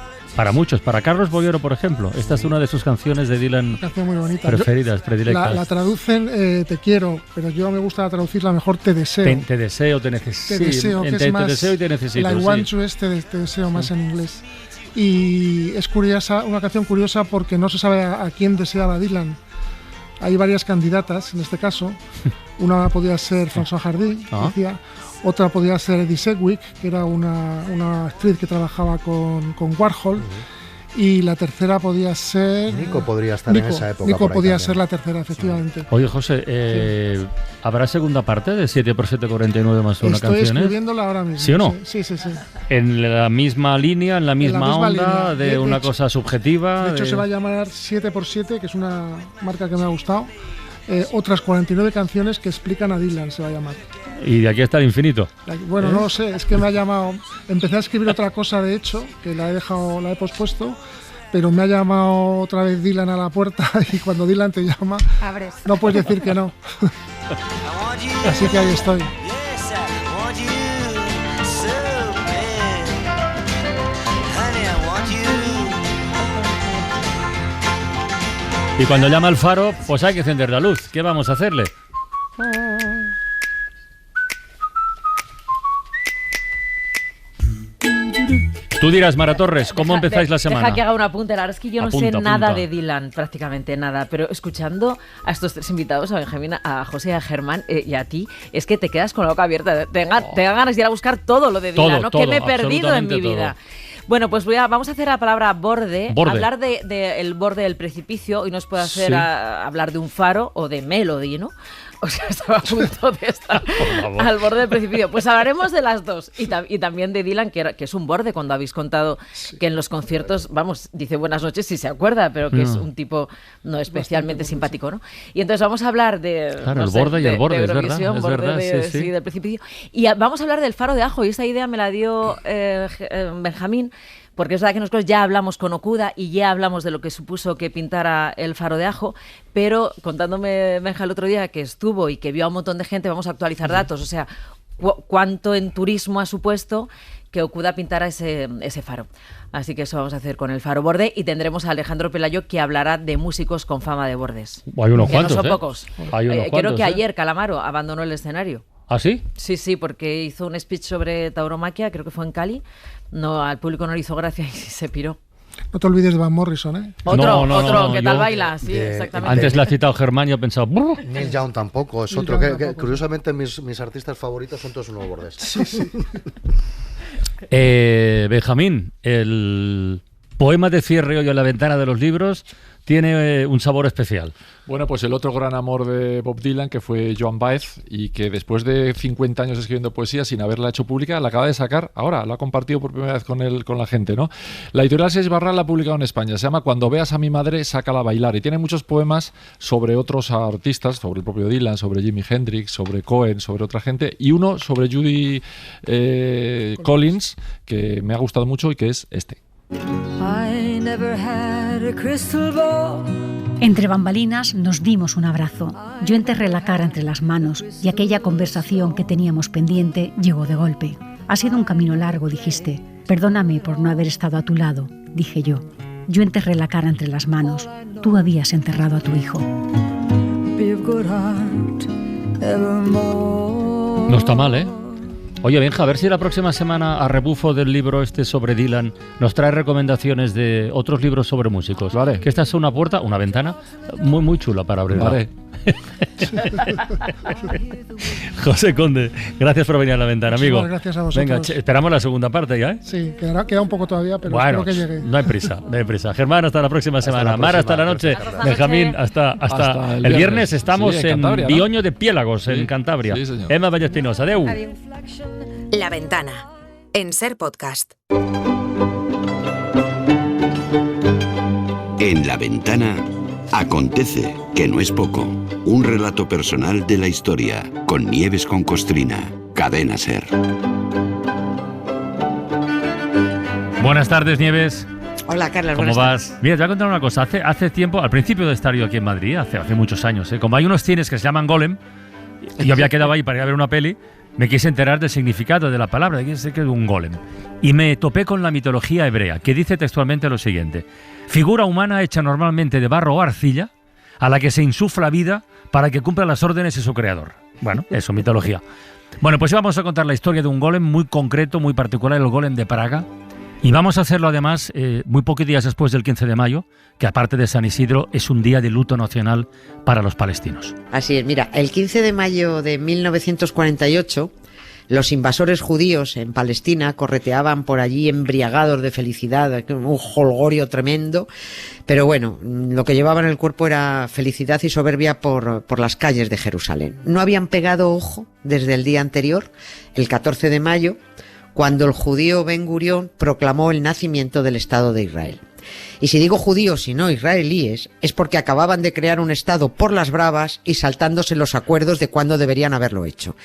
muchos. Para Carlos Boyero, por ejemplo. Esta es una de sus canciones de Dylan muy bonita. preferidas, predilectas. La traducen Te quiero, pero yo me gusta traducirla mejor Te deseo. Te deseo, te necesito. Te deseo, que es te más, deseo y te necesito. La I want you es te deseo más en inglés. Y es curiosa, una canción curiosa porque no se sabe a quién deseaba Dylan. Hay varias candidatas en este caso. Una podía ser François Hardy, decía. Otra podía ser Edie Sedgwick, que era una actriz que trabajaba con Warhol. Y la tercera podía ser... Nico podría estar en esa época. Nico podía ser la tercera, efectivamente. Oye, José, ¿habrá segunda parte de 7x749 más una canción? Estoy escribiéndola ahora mismo. ¿Sí o no? Sí. En la misma línea, en la misma onda, línea. de una cosa subjetiva. De hecho, se va a llamar 7x7, que es una marca que me ha gustado. Otras 49 canciones que explican a Dylan, se va a llamar. Y de aquí hasta el infinito. Bueno, no lo sé, es que me ha llamado... Empecé a escribir otra cosa, de hecho, que la he pospuesto, pero me ha llamado otra vez Dylan a la puerta, y cuando Dylan te llama, abres. No puedes decir que no. Así que ahí estoy. Y cuando llama el faro, pues hay que encender la luz. ¿Qué vamos a hacerle? Tú dirás, Mara Torres, ¿cómo empezáis la semana? Deja que haga un apunte. La verdad es que yo no sé nada de Dylan, prácticamente nada. Pero escuchando a estos tres invitados, a Benjamín, a José, a Germán y a ti, es que te quedas con la boca abierta. Te dan ganas de ir a buscar todo lo de Dylan, ¿no? Todo, que me he perdido en mi vida. Bueno, pues vamos a hacer la palabra borde. Hablar de el borde del precipicio. Y nos puede hacer hablar de un faro o de Melody, ¿no? O sea, estaba a punto de estar al borde del precipicio. Pues hablaremos de las dos. Y también de Dylan, que es un borde, cuando habéis contado que en los conciertos, vamos, dice buenas noches si se acuerda, pero que es un tipo no especialmente simpático, ¿no? Y entonces vamos a hablar de... Claro, el borde y el borde, es verdad. Sí, del precipicio. Y vamos a hablar del faro de ajo. Y esta idea me la dio Benjamín, porque es verdad que nosotros ya hablamos con Okuda y ya hablamos de lo que supuso que pintara el faro de ajo, pero contándome Benja el otro día que estuvo y que vio a un montón de gente, vamos a actualizar datos, o sea, cuánto en turismo ha supuesto que Okuda pintara ese faro. Así que eso vamos a hacer con el faro borde, y tendremos a Alejandro Pelayo, que hablará de músicos con fama de bordes. Hay unos cuantos, no son pocos. Hay unos creo cuantos, que ayer Calamaro abandonó el escenario. ¿Ah, sí? Sí, porque hizo un speech sobre tauromaquia, creo que fue en Cali. No, al público no le hizo gracia y se piró. No te olvides de Van Morrison, ¿eh? Otro, ¿qué tal baila? Sí, exactamente. Antes le ha citado Germán y he pensado... Neil Young tampoco, es otro que curiosamente mis artistas favoritos son todos unos bordes. Sí. Benjamín, el poema de cierre hoy en la ventana de los libros, tiene un sabor especial. Bueno, pues el otro gran amor de Bob Dylan, que fue Joan Baez, y que después de 50 años escribiendo poesía sin haberla hecho pública, la acaba de sacar ahora, la ha compartido por primera vez con la gente, ¿no? La editorial Seis Barral la ha publicado en España, se llama Cuando veas a mi madre, sácala a bailar, y tiene muchos poemas sobre otros artistas, sobre el propio Dylan, sobre Jimi Hendrix, sobre Cohen, sobre otra gente, y uno sobre Judy Collins, que me ha gustado mucho y que es este. I never had a crystal ball. Entre bambalinas nos dimos un abrazo. Yo enterré la cara entre las manos y aquella conversación que teníamos pendiente llegó de golpe. Ha sido un camino largo, dijiste. Perdóname por no haber estado a tu lado, dije yo. Yo enterré la cara entre las manos. Tú habías enterrado a tu hijo. No está mal, ¿eh? Oye, Benja, a ver si la próxima semana, a rebufo del libro este sobre Dylan, nos trae recomendaciones de otros libros sobre músicos. Vale. Que esta es una puerta, una ventana muy, muy chula para abrir. Vale. José Conde, gracias por venir a la ventana, amigo. Muchas gracias a vosotros. Venga, esperamos la segunda parte ya, ¿eh? Sí, queda un poco todavía, pero bueno, espero que llegue. No hay prisa, no hay prisa. Germán, hasta la próxima semana. Mar, hasta la noche. Benjamín, hasta el viernes estamos en Bioño, ¿no? De Piélagos, en Cantabria. Sí, Emma Valle Espinosa, adeu. La Ventana, en Ser Podcast. En La Ventana acontece, que no es poco, un relato personal de la historia, con Nieves con Costrina, Cadena Ser. Buenas tardes, Nieves. Hola, Carlos. ¿Cómo vas? Mira, te voy a contar una cosa. Hace tiempo, al principio de estar yo aquí en Madrid, hace muchos años, como hay unos cines que se llaman Golem, y yo había quedado ahí para ir a ver una peli, me quise enterar del significado de la palabra, de que es un golem. Y me topé con la mitología hebrea, que dice textualmente lo siguiente: figura humana hecha normalmente de barro o arcilla, a la que se insufla vida para que cumpla las órdenes de su creador. Bueno, eso, mitología. Bueno, pues vamos a contar la historia de un golem muy concreto, muy particular, el golem de Praga. Y vamos a hacerlo además muy pocos días después del 15 de mayo, que aparte de San Isidro es un día de luto nacional para los palestinos. Así es, mira, el 15 de mayo de 1948, los invasores judíos en Palestina correteaban por allí embriagados de felicidad, un jolgorio tremendo, pero bueno, lo que llevaban en el cuerpo era felicidad y soberbia por las calles de Jerusalén. No habían pegado ojo desde el día anterior, el 14 de mayo, cuando el judío Ben Gurión proclamó el nacimiento del Estado de Israel. Y si digo judíos y no israelíes, es porque acababan de crear un Estado por las bravas y saltándose los acuerdos de cuándo deberían haberlo hecho.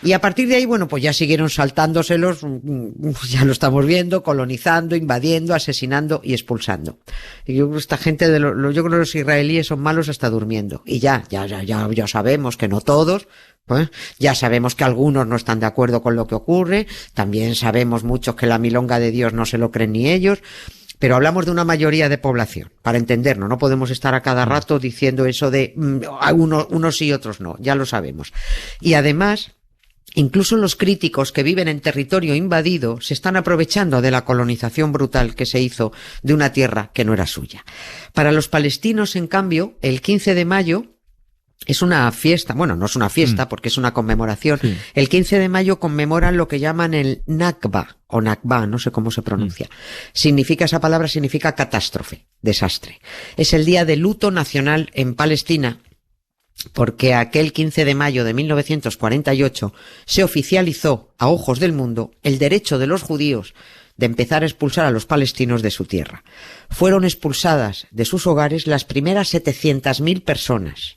Y a partir de ahí, bueno, pues ya siguieron saltándoselos, ya lo estamos viendo, colonizando, invadiendo, asesinando y expulsando. Y esta gente, yo creo que los israelíes son malos hasta durmiendo. Y ya sabemos que no todos, pues, ya sabemos que algunos no están de acuerdo con lo que ocurre, también sabemos muchos que la milonga de Dios no se lo creen ni ellos, pero hablamos de una mayoría de población, para entendernos, no podemos estar a cada rato diciendo eso de unos sí y otros no, ya lo sabemos. Y además, incluso los críticos que viven en territorio invadido se están aprovechando de la colonización brutal que se hizo de una tierra que no era suya. Para los palestinos, en cambio, el 15 de mayo es una fiesta, bueno, no es una fiesta porque es una conmemoración. Sí. El 15 de mayo conmemoran lo que llaman el Nakba, o Nakba, no sé cómo se pronuncia. Esa palabra significa catástrofe, desastre. Es el día de luto nacional en Palestina, porque aquel 15 de mayo de 1948 se oficializó a ojos del mundo el derecho de los judíos de empezar a expulsar a los palestinos de su tierra. Fueron expulsadas de sus hogares las primeras 700.000 personas.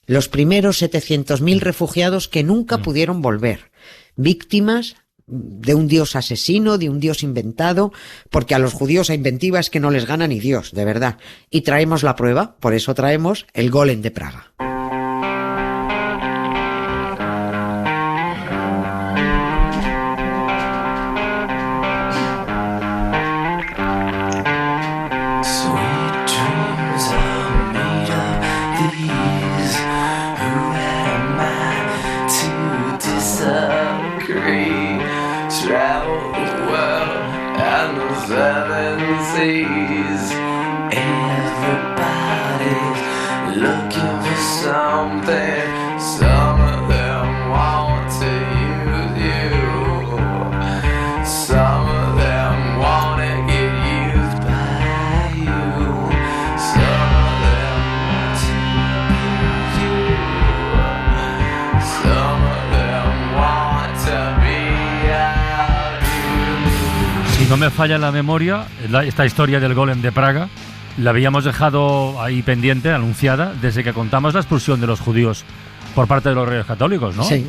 Los primeros 700.000 refugiados que nunca pudieron volver, víctimas de un dios asesino, de un dios inventado, porque a los judíos a inventiva es que no les gana ni Dios, de verdad. Y traemos la prueba, por eso traemos el golem de Praga. Some me falla la memoria, esta historia del golem de Praga la habíamos dejado ahí pendiente, anunciada, desde que contamos la expulsión de los judíos por parte de los Reyes Católicos, ¿no? Sí,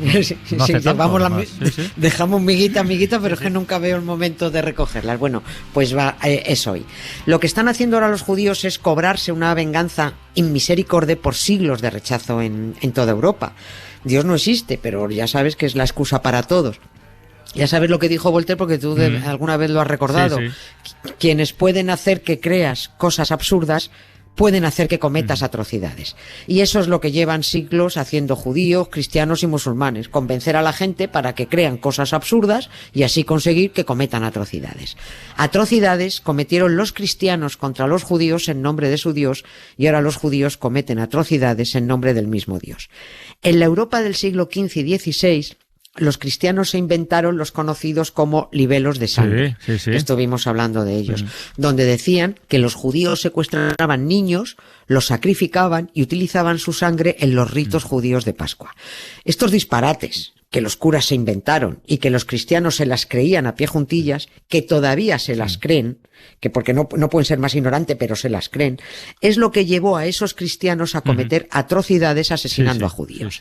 No hace tanto, sí. Dejamos miguita, pero es que nunca veo el momento de recogerlas. Bueno, pues es hoy. Lo que están haciendo ahora los judíos es cobrarse una venganza inmisericorde por siglos de rechazo en toda Europa. Dios no existe, pero ya sabes que es la excusa para todos. Ya sabes lo que dijo Voltaire, porque tú alguna vez lo has recordado. Sí. Quienes pueden hacer que creas cosas absurdas pueden hacer que cometas atrocidades. Y eso es lo que llevan siglos haciendo judíos, cristianos y musulmanes. Convencer a la gente para que crean cosas absurdas y así conseguir que cometan atrocidades. Atrocidades cometieron los cristianos contra los judíos en nombre de su Dios, y ahora los judíos cometen atrocidades en nombre del mismo Dios. En la Europa del siglo XV y XVI, los cristianos se inventaron los conocidos como libelos de sangre. Sí. Estuvimos hablando de ellos, donde decían que los judíos secuestraban niños, los sacrificaban y utilizaban su sangre en los ritos judíos de Pascua. Estos disparates que los curas se inventaron y que los cristianos se las creían a pie juntillas, que todavía se las creen, que porque no pueden ser más ignorantes, pero se las creen, es lo que llevó a esos cristianos a cometer atrocidades asesinando a judíos.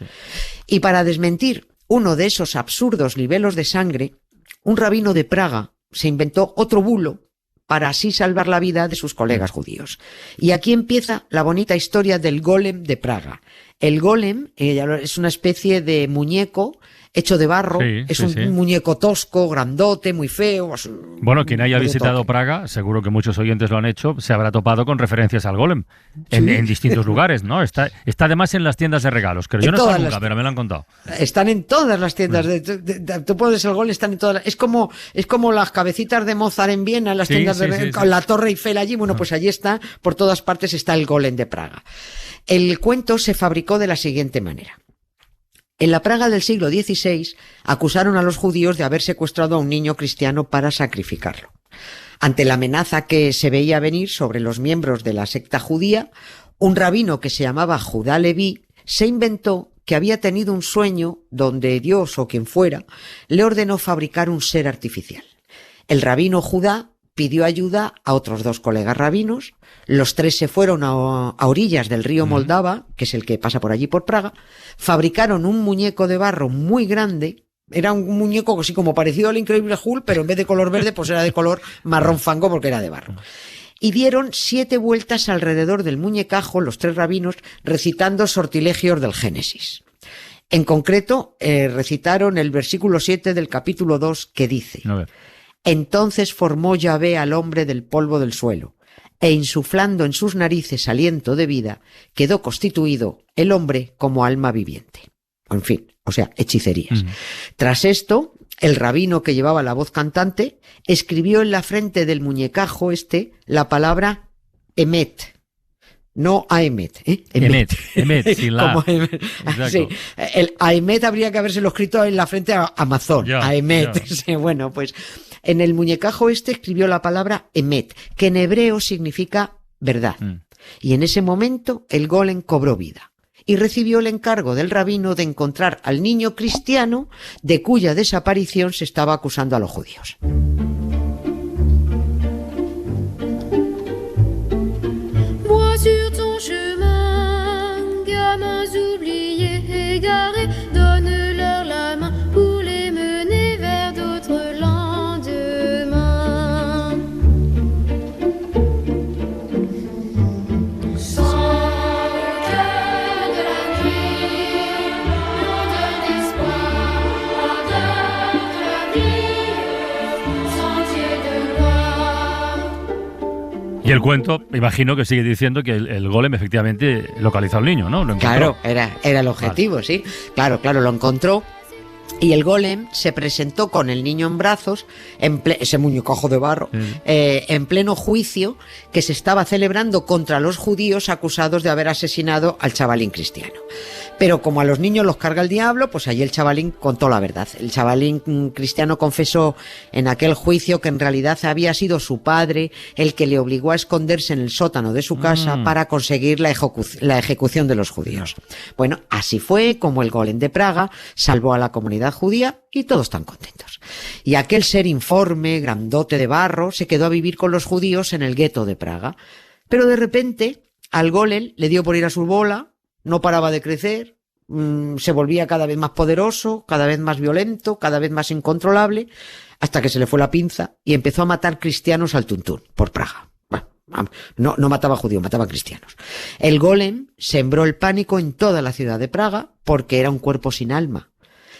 Y para desmentir uno de esos absurdos libelos de sangre, un rabino de Praga se inventó otro bulo para así salvar la vida de sus colegas judíos. Y aquí empieza la bonita historia del golem de Praga. El golem es una especie de muñeco hecho de barro, es un muñeco tosco, grandote, muy feo. Bueno, quien haya visitado Praga, seguro que muchos oyentes lo han hecho, se habrá topado con referencias al golem en distintos lugares, ¿no? Está además en las tiendas de regalos, que yo no he estado nunca, pero me lo han contado. Están en todas las tiendas. Tú pones el golem, están en todas. Es como las cabecitas de Mozart en Viena, en las tiendas de regalos, con la Torre Eiffel allí. Bueno, pues allí está, por todas partes está el golem de Praga. El cuento se fabricó de la siguiente manera. En la Praga del siglo XVI acusaron a los judíos de haber secuestrado a un niño cristiano para sacrificarlo. Ante la amenaza que se veía venir sobre los miembros de la secta judía, un rabino que se llamaba Judá Leví se inventó que había tenido un sueño donde Dios o quien fuera le ordenó fabricar un ser artificial. El rabino Judá pidió ayuda a otros dos colegas rabinos. Los tres se fueron a orillas del río Moldava, que es el que pasa por allí por Praga, fabricaron un muñeco de barro muy grande. Era un muñeco así como parecido al Increíble Hulk, pero en vez de color verde, pues era de color marrón fango porque era de barro. Y dieron 7 vueltas alrededor del muñecajo, los tres rabinos, recitando sortilegios del Génesis. En concreto, recitaron el versículo 7 del capítulo 2, que dice: Entonces formó Yahvé al hombre del polvo del suelo, e insuflando en sus narices aliento de vida, quedó constituido el hombre como alma viviente. En fin, o sea, hechicerías. Tras esto, el rabino que llevaba la voz cantante escribió en la frente del muñecajo la palabra Emet. No Aemet, Emet, sin la. Sí, el Aemet habría que habérselo escrito en la frente a Amazon. Aemet. Sí, bueno, pues en el muñecajo escribió la palabra Emet, que en hebreo significa verdad. Y en ese momento el golem cobró vida y recibió el encargo del rabino de encontrar al niño cristiano de cuya desaparición se estaba acusando a los judíos. Sur ton chemin, gamins oubliés, égarés, donne-leur la main pour les mener vers d'autres lendemains. Sans cœur de la nuit, odeur d'espoir, ardeur de la vie, sentier de gloire. Y el cuento, imagino que sigue diciendo que el golem efectivamente localizó al niño, ¿no? Lo encontró. Claro, era el objetivo, sí. Claro, lo encontró. Y el golem se presentó con el niño en brazos, ese muñecajo de barro, en pleno juicio que se estaba celebrando contra los judíos acusados de haber asesinado al chavalín cristiano. Pero como a los niños los carga el diablo, pues allí el chavalín contó la verdad. El chavalín cristiano confesó en aquel juicio que en realidad había sido su padre el que le obligó a esconderse en el sótano de su casa para conseguir la ejecución de los judíos. Bueno, así fue como el golem de Praga salvó a la comunidad judía y todos están contentos. Y aquel ser informe, grandote de barro, se quedó a vivir con los judíos en el gueto de Praga. Pero de repente al golem le dio por ir a su bola, no paraba de crecer, se volvía cada vez más poderoso, cada vez más violento, cada vez más incontrolable, hasta que se le fue la pinza y empezó a matar cristianos al tuntún por Praga. Bueno, no mataba judíos, mataba cristianos. El golem sembró el pánico en toda la ciudad de Praga porque era un cuerpo sin alma.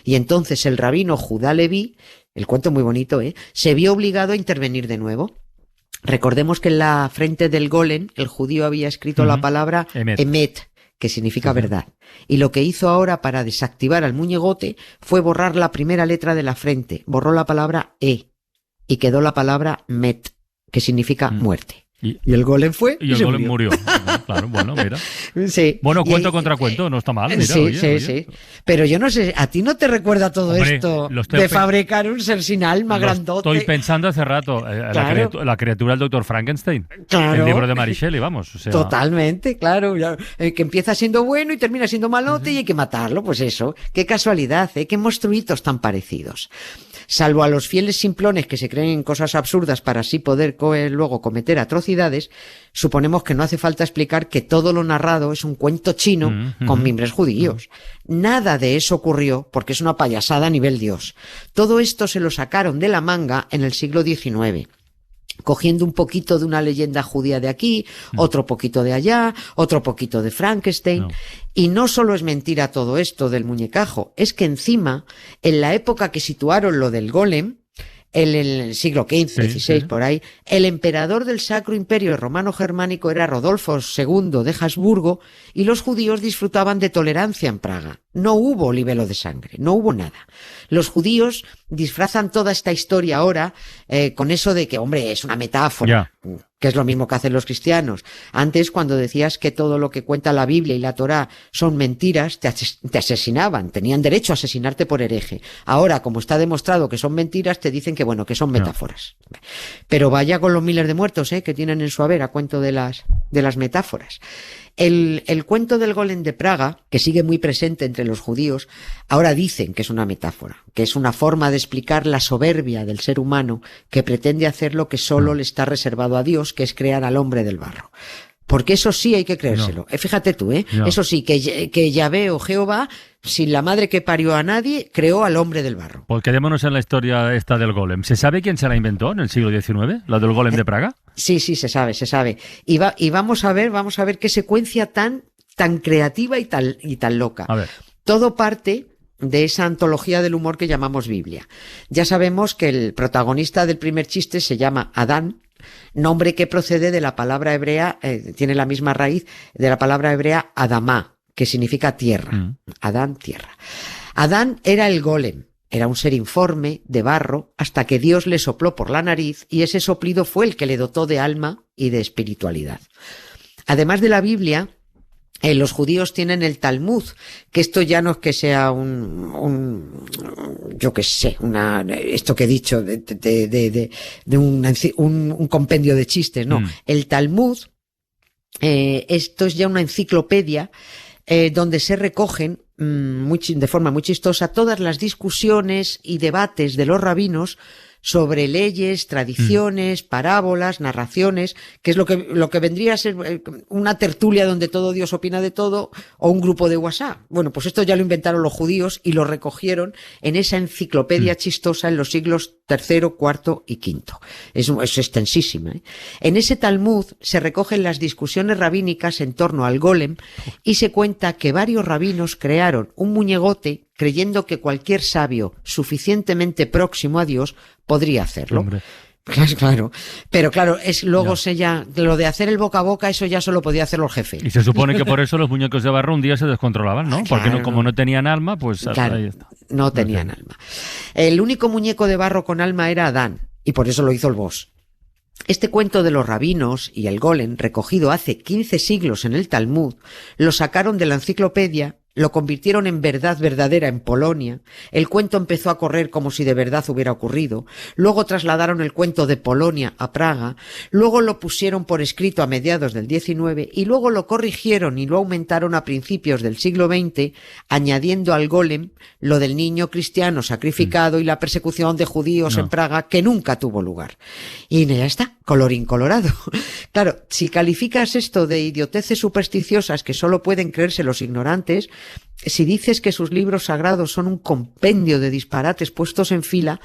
Y entonces el rabino Judá Leví, el cuento muy bonito, se vio obligado a intervenir de nuevo. Recordemos que en la frente del golem el judío había escrito la palabra Emet, que significa verdad. Y lo que hizo ahora para desactivar al muñegote fue borrar la primera letra de la frente. Borró la palabra E y quedó la palabra Met, que significa muerte. Y el golem fue y el golem murió. Claro, bueno, mira. Sí. Bueno, cuento contra cuento, no está mal. Mira, sí, oye. Sí. Pero yo no sé, ¿a ti no te recuerda todo esto de fabricar un ser sin alma grandote? Estoy pensando hace rato, la criatura del Dr. Frankenstein. Claro. El libro de Mary Shelley, vamos. O sea. Totalmente, claro. Que empieza siendo bueno y termina siendo malote y hay que matarlo, pues eso. Qué casualidad, qué monstruitos tan parecidos. Salvo a los fieles simplones que se creen en cosas absurdas para así poder luego cometer atrocidades, suponemos que no hace falta explicar que todo lo narrado es un cuento chino con mimbres judíos. Nada de eso ocurrió porque es una payasada a nivel Dios. Todo esto se lo sacaron de la manga en el siglo XIX. Cogiendo un poquito de una leyenda judía de aquí, otro poquito de allá, otro poquito de Frankenstein. Y no solo es mentira todo esto del muñecajo, es que encima, en la época que situaron lo del golem, en el siglo XV, XVI, por ahí, el emperador del Sacro Imperio Romano-Germánico era Rodolfo II de Habsburgo y los judíos disfrutaban de tolerancia en Praga. No hubo libelo de sangre, no hubo nada. Los judíos disfrazan toda esta historia ahora con eso de que, hombre, es una metáfora, que es lo mismo que hacen los cristianos. Antes, cuando decías que todo lo que cuenta la Biblia y la Torá son mentiras, te asesinaban, tenían derecho a asesinarte por hereje. Ahora, como está demostrado que son mentiras, te dicen que, bueno, que son metáforas. Pero vaya con los miles de muertos que tienen en su haber a cuento de las metáforas. El cuento del golem de Praga, que sigue muy presente entre los judíos, ahora dicen que es una metáfora, que es una forma de explicar la soberbia del ser humano que pretende hacer lo que solo le está reservado a Dios, que es crear al hombre del barro. Porque eso sí hay que creérselo. Fíjate tú, eso sí, que Yahvé o Jehová, sin la madre que parió a nadie, creó al hombre del barro. Pues quedémonos en la historia esta del golem. ¿Se sabe quién se la inventó en el siglo XIX? ¿La del golem de Praga? Sí, se sabe. Y vamos a ver qué secuencia tan creativa y tan loca. A ver. Todo parte de esa antología del humor que llamamos Biblia. Ya sabemos que el protagonista del primer chiste se llama Adán, nombre que procede de la palabra hebrea, tiene la misma raíz de la palabra hebrea Adamá, que significa tierra. Adán, tierra. Adán era el golem. Era un ser informe, de barro, hasta que Dios le sopló por la nariz y ese soplido fue el que le dotó de alma y de espiritualidad. Además de la Biblia, los judíos tienen el Talmud, que esto ya no es que sea esto que he dicho, de un compendio de chistes, no. El Talmud, esto es ya una enciclopedia, donde se recogen de forma muy chistosa todas las discusiones y debates de los rabinos sobre leyes, tradiciones, parábolas, narraciones, que es lo que vendría a ser una tertulia donde todo Dios opina de todo, o un grupo de WhatsApp. Bueno, pues esto ya lo inventaron los judíos y lo recogieron en esa enciclopedia chistosa en los siglos III, IV y V. Es extensísima. En ese Talmud se recogen las discusiones rabínicas en torno al golem y se cuenta que varios rabinos crearon un muñegote creyendo que cualquier sabio suficientemente próximo a Dios podría hacerlo. Hombre. Claro, pero claro, lo de hacer el boca a boca, eso ya solo podía hacer los jefes. Y se supone que por eso los muñecos de barro un día se descontrolaban, ¿no? Porque como no tenían alma, pues ahí está. No tenían alma. El único muñeco de barro con alma era Adán, y por eso lo hizo el boss. Este cuento de los rabinos y el golem, recogido hace 15 siglos en el Talmud, lo sacaron de la enciclopedia lo convirtieron en verdad verdadera en Polonia, el cuento empezó a correr como si de verdad hubiera ocurrido, luego trasladaron el cuento de Polonia a Praga, luego lo pusieron por escrito a mediados del XIX y luego lo corrigieron y lo aumentaron a principios del siglo XX, añadiendo al golem lo del niño cristiano sacrificado y la persecución de judíos en Praga que nunca tuvo lugar. Y ya está, colorín colorado. Claro, si calificas esto de idioteces supersticiosas que solo pueden creerse los ignorantes, si dices que sus libros sagrados son un compendio de disparates puestos en fila,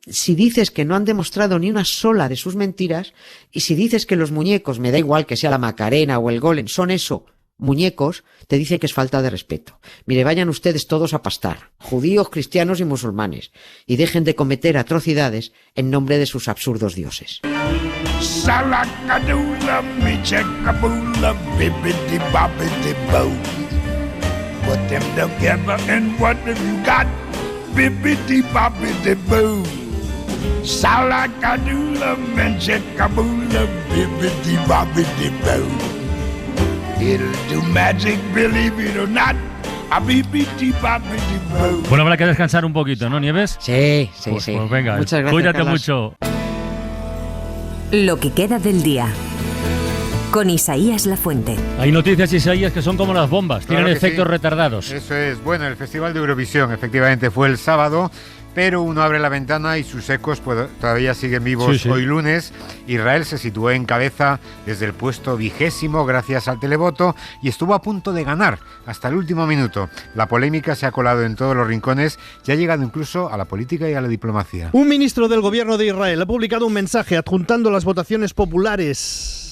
si dices que no han demostrado ni una sola de sus mentiras, y si dices que los muñecos, me da igual que sea la Macarena o el Golem, son eso, muñecos, te dice que es falta de respeto. Mire, vayan ustedes todos a pastar, judíos, cristianos y musulmanes, y dejen de cometer atrocidades en nombre de sus absurdos dioses. Salakadoola, michakaboola, bibbidi-bobbidi-boo. Put them together and what have you got? Bibbidi-bobbidi-boo. Salakadoola, michakaboola, bibbidi-bobbidi-boo. It'll do magic, believe it or not. Bueno, habrá que descansar un poquito, ¿no, Nieves? Sí. Pues venga, muchas gracias, cuídate Carlas. mucho. Lo que queda del día. Con Isaías Lafuente. Hay noticias, Isaías, que son como las bombas, tienen Claro que efectos sí. retardados. Eso es. Bueno, el Festival de Eurovisión efectivamente fue el sábado, pero uno abre la ventana y sus ecos todavía siguen vivos. Sí. Hoy lunes. Israel se situó en cabeza desde el puesto 20 gracias al televoto y estuvo a punto de ganar hasta el último minuto. La polémica se ha colado en todos los rincones y ha llegado incluso a la política y a la diplomacia. Un ministro del gobierno de Israel ha publicado un mensaje adjuntando las votaciones populares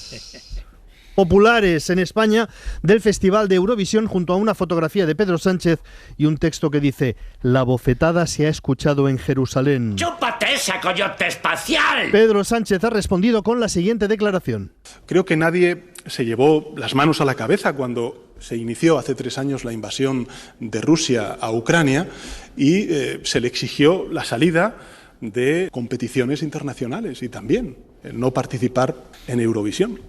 en España del Festival de Eurovisión junto a una fotografía de Pedro Sánchez y un texto que dice: la bofetada se ha escuchado en Jerusalén. ¡Chúpate esa coyote espacial! Pedro Sánchez ha respondido con la siguiente declaración. Creo que nadie se llevó las manos a la cabeza cuando se inició hace 3 años la invasión de Rusia a Ucrania y se le exigió la salida de competiciones internacionales y también el no participar en Eurovisión.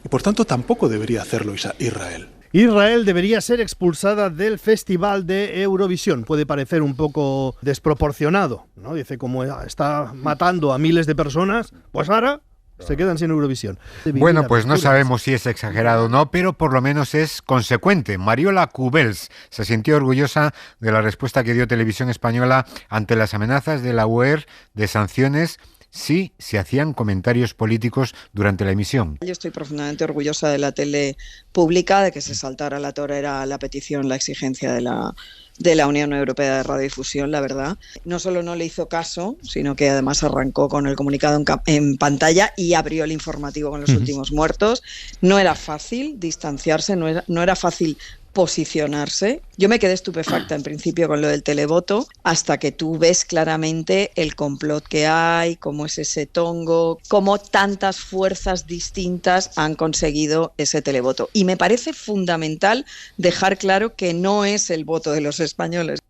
Y por tanto tampoco debería hacerlo Israel. Israel debería ser expulsada del Festival de Eurovisión. Puede parecer un poco desproporcionado, ¿no? Dice, como está matando a miles de personas, pues ahora se quedan sin Eurovisión. Bueno, pues no sabemos si es exagerado o no, pero por lo menos es consecuente. Mariola Cubels se sintió orgullosa de la respuesta que dio Televisión Española ante las amenazas de la UER de sanciones si se hacían comentarios políticos durante la emisión. Yo estoy profundamente orgullosa de la tele pública, de que se saltara a la torera la petición, la exigencia de la Unión Europea de Radiodifusión, la verdad. No solo no le hizo caso, sino que además arrancó con el comunicado en pantalla y abrió el informativo con los últimos muertos. No era fácil distanciarse, no era fácil posicionarse. Yo me quedé estupefacta en principio con lo del televoto, hasta que tú ves claramente el complot que hay, cómo es ese tongo, cómo tantas fuerzas distintas han conseguido ese televoto. Y me parece fundamental dejar claro que no es el voto de los españoles.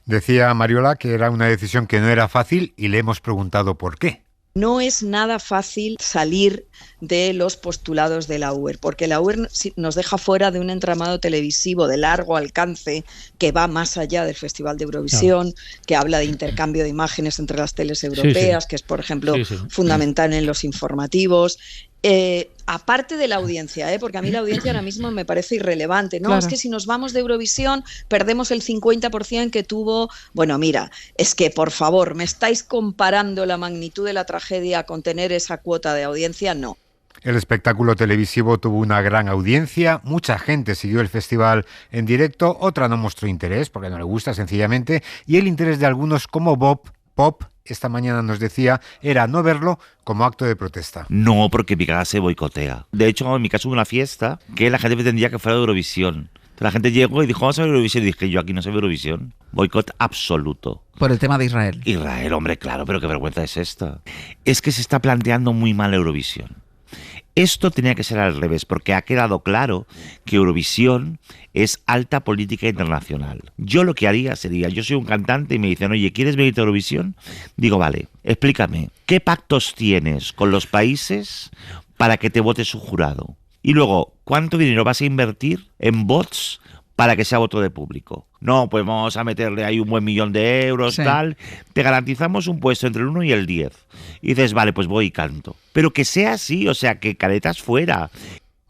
Decía Mariola que era una decisión que no era fácil y le hemos preguntado por qué. No es nada fácil salir de los postulados de la UER, porque la UER nos deja fuera de un entramado televisivo de largo alcance que va más allá del Festival de Eurovisión, que habla de intercambio de imágenes entre las teles europeas, que es, por ejemplo, fundamental en los informativos. Aparte de la audiencia, porque a mí la audiencia ahora mismo me parece irrelevante. No, es que si nos vamos de Eurovisión perdemos el 50% que tuvo. Bueno, mira, es que por favor, ¿me estáis comparando la magnitud de la tragedia con tener esa cuota de audiencia? No. El espectáculo televisivo tuvo una gran audiencia, mucha gente siguió el festival en directo, otra no mostró interés porque no le gusta sencillamente, y el interés de algunos como Pop esta mañana nos decía, era no verlo como acto de protesta. No, porque mi casa se boicotea. De hecho, en mi casa hubo una fiesta que la gente pretendía que fuera de Eurovisión. Entonces, la gente llegó y dijo, vamos a ver Eurovisión. Y dije, yo aquí no sé Eurovisión. Boicot absoluto. Por el tema de Israel. Israel, hombre, claro, pero qué vergüenza es esta. Es que se está planteando muy mal Eurovisión. Esto tenía que ser al revés, porque ha quedado claro que Eurovisión es alta política internacional. Yo lo que haría sería, yo soy un cantante y me dicen, oye, ¿quieres venir a Eurovisión? Digo, vale, explícame, ¿qué pactos tienes con los países para que te vote su jurado? Y luego, ¿cuánto dinero vas a invertir en bots para que sea voto de público. No, pues vamos a meterle ahí un buen millón de euros, tal. Te garantizamos un puesto entre el 1 y el 10. Y dices, vale, pues voy y canto. Pero que sea así, o sea, que caretas fuera.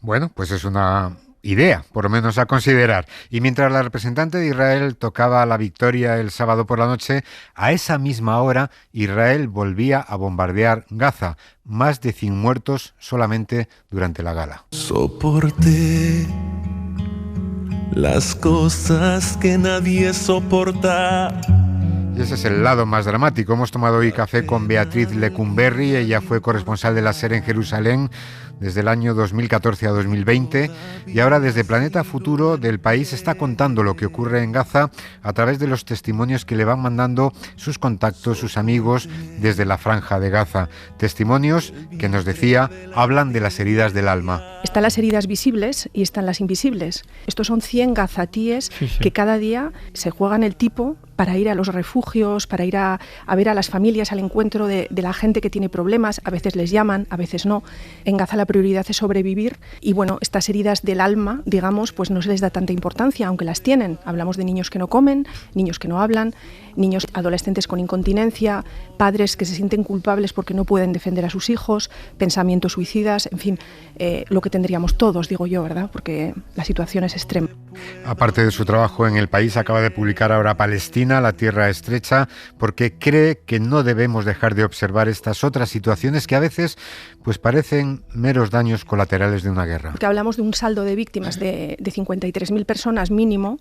Bueno, pues es una idea, por lo menos a considerar. Y mientras la representante de Israel tocaba la victoria el sábado por la noche, a esa misma hora Israel volvía a bombardear Gaza. Más de 100 muertos solamente durante la gala. Soporté las cosas que nadie soporta. Y ese es el lado más dramático. Hemos tomado hoy café con Beatriz Lecumberri. Ella fue corresponsal de la SER en Jerusalén desde el año 2014 a 2020 y ahora desde Planeta Futuro del País está contando lo que ocurre en Gaza a través de los testimonios que le van mandando sus contactos, sus amigos desde la Franja de Gaza. Testimonios que, nos decía, hablan de las heridas del alma. Están las heridas visibles y están las invisibles. Estos son 100 gazatíes que cada día se juegan el tipo para ir a los refugios, para ir a ver a las familias, al encuentro de la gente que tiene problemas. A veces les llaman, a veces no. En Gaza la prioridad es sobrevivir y bueno, estas heridas del alma, digamos, pues no se les da tanta importancia, aunque las tienen. Hablamos de niños que no comen, niños que no hablan, niños adolescentes con incontinencia, padres que se sienten culpables porque no pueden defender a sus hijos, pensamientos suicidas, en fin, lo que tendríamos todos, digo yo, ¿verdad? Porque la situación es extrema. Aparte de su trabajo en El País, acaba de publicar ahora Palestina, la tierra estrecha, porque cree que no debemos dejar de observar estas otras situaciones que a veces pues parecen meros daños colaterales de una guerra. Porque hablamos de un saldo de víctimas de 53.000 personas mínimo,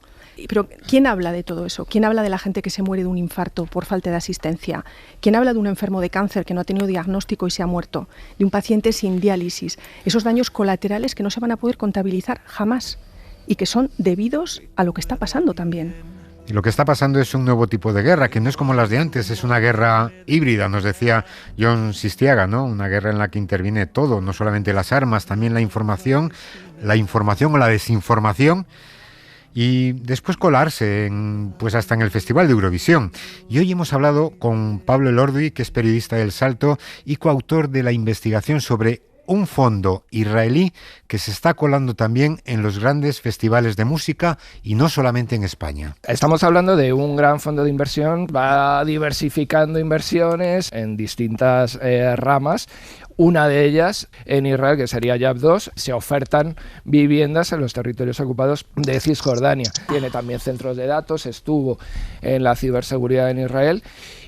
pero ¿quién habla de todo eso? ¿Quién habla de la gente que se muere de un infarto por falta de asistencia? ¿Quién habla de un enfermo de cáncer que no ha tenido diagnóstico y se ha muerto? De un paciente sin diálisis. Esos daños colaterales que no se van a poder contabilizar jamás y que son debidos a lo que está pasando también. Y lo que está pasando es un nuevo tipo de guerra, que no es como las de antes, es una guerra híbrida, nos decía John Sistiaga, ¿no? Una guerra en la que interviene todo, no solamente las armas, también la información o la desinformación, y después colarse pues hasta en el Festival de Eurovisión. Y hoy hemos hablado con Pablo Elordi, que es periodista del Salto y coautor de la investigación sobre un fondo israelí que se está colando también en los grandes festivales de música y no solamente en España. Estamos hablando de un gran fondo de inversión, va diversificando inversiones en distintas ramas. Una de ellas en Israel, que sería YAP 2, se ofertan viviendas en los territorios ocupados de Cisjordania. Tiene también centros de datos, estuvo en la ciberseguridad en Israel.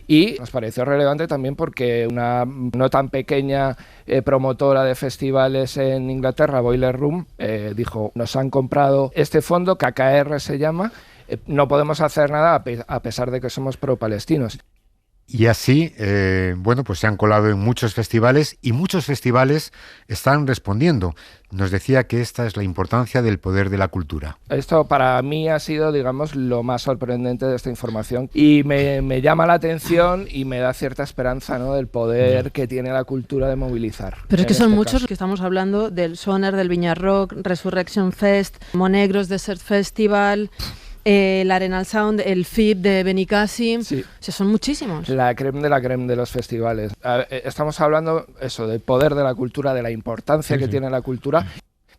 Y nos pareció relevante también porque una no tan pequeña promotora de festivales en Inglaterra, Boiler Room, dijo, nos han comprado este fondo, KKR se llama, no podemos hacer nada a pesar de que somos pro-palestinos. Y así, pues se han colado en muchos festivales y muchos festivales están respondiendo. Nos decía que esta es la importancia del poder de la cultura. Esto para mí ha sido, digamos, lo más sorprendente de esta información y me llama la atención y me da cierta esperanza, ¿no?, del poder que tiene la cultura de movilizar. Pero es que son muchos que estamos hablando del Soner, del Viña Rock, Resurrection Fest, Monegros Desert Festival, el Arenal Sound, el FIP de Benicassim, sí. O sea, son muchísimos. La creme de los festivales. Estamos hablando eso, del poder de la cultura, de la importancia que tiene la cultura.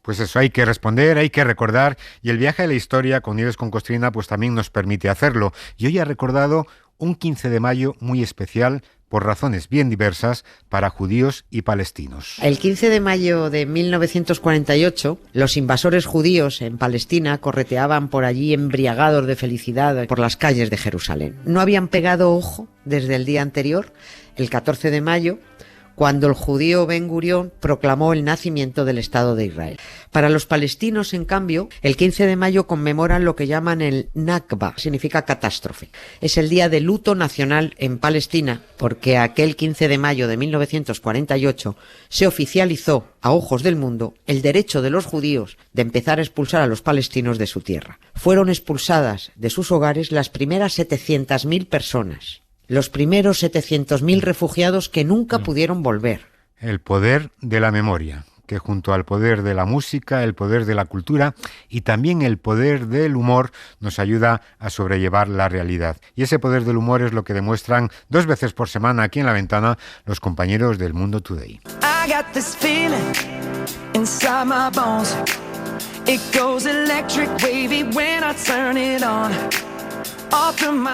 Pues eso, hay que responder, hay que recordar, y el viaje a la historia con Nieves con Costrina pues también nos permite hacerlo. Y hoy ha recordado un 15 de mayo muy especial, por razones bien diversas, para judíos y palestinos. El 15 de mayo de 1948, los invasores judíos en Palestina correteaban por allí embriagados de felicidad por las calles de Jerusalén. No habían pegado ojo desde el día anterior, el 14 de mayo, cuando el judío Ben Gurión proclamó el nacimiento del Estado de Israel. Para los palestinos, en cambio, el 15 de mayo conmemoran lo que llaman el Nakba, significa catástrofe. Es el día de luto nacional en Palestina, porque aquel 15 de mayo de 1948 se oficializó, a ojos del mundo, el derecho de los judíos de empezar a expulsar a los palestinos de su tierra. Fueron expulsadas de sus hogares las primeras 700.000 personas. Los primeros 700.000 refugiados que nunca pudieron volver. El poder de la memoria, que junto al poder de la música, el poder de la cultura y también el poder del humor nos ayuda a sobrellevar la realidad. Y ese poder del humor es lo que demuestran 2 veces por semana aquí en La Ventana los compañeros del Mundo Today. I got this feeling inside my bones. It goes electric wavy when I turn it on.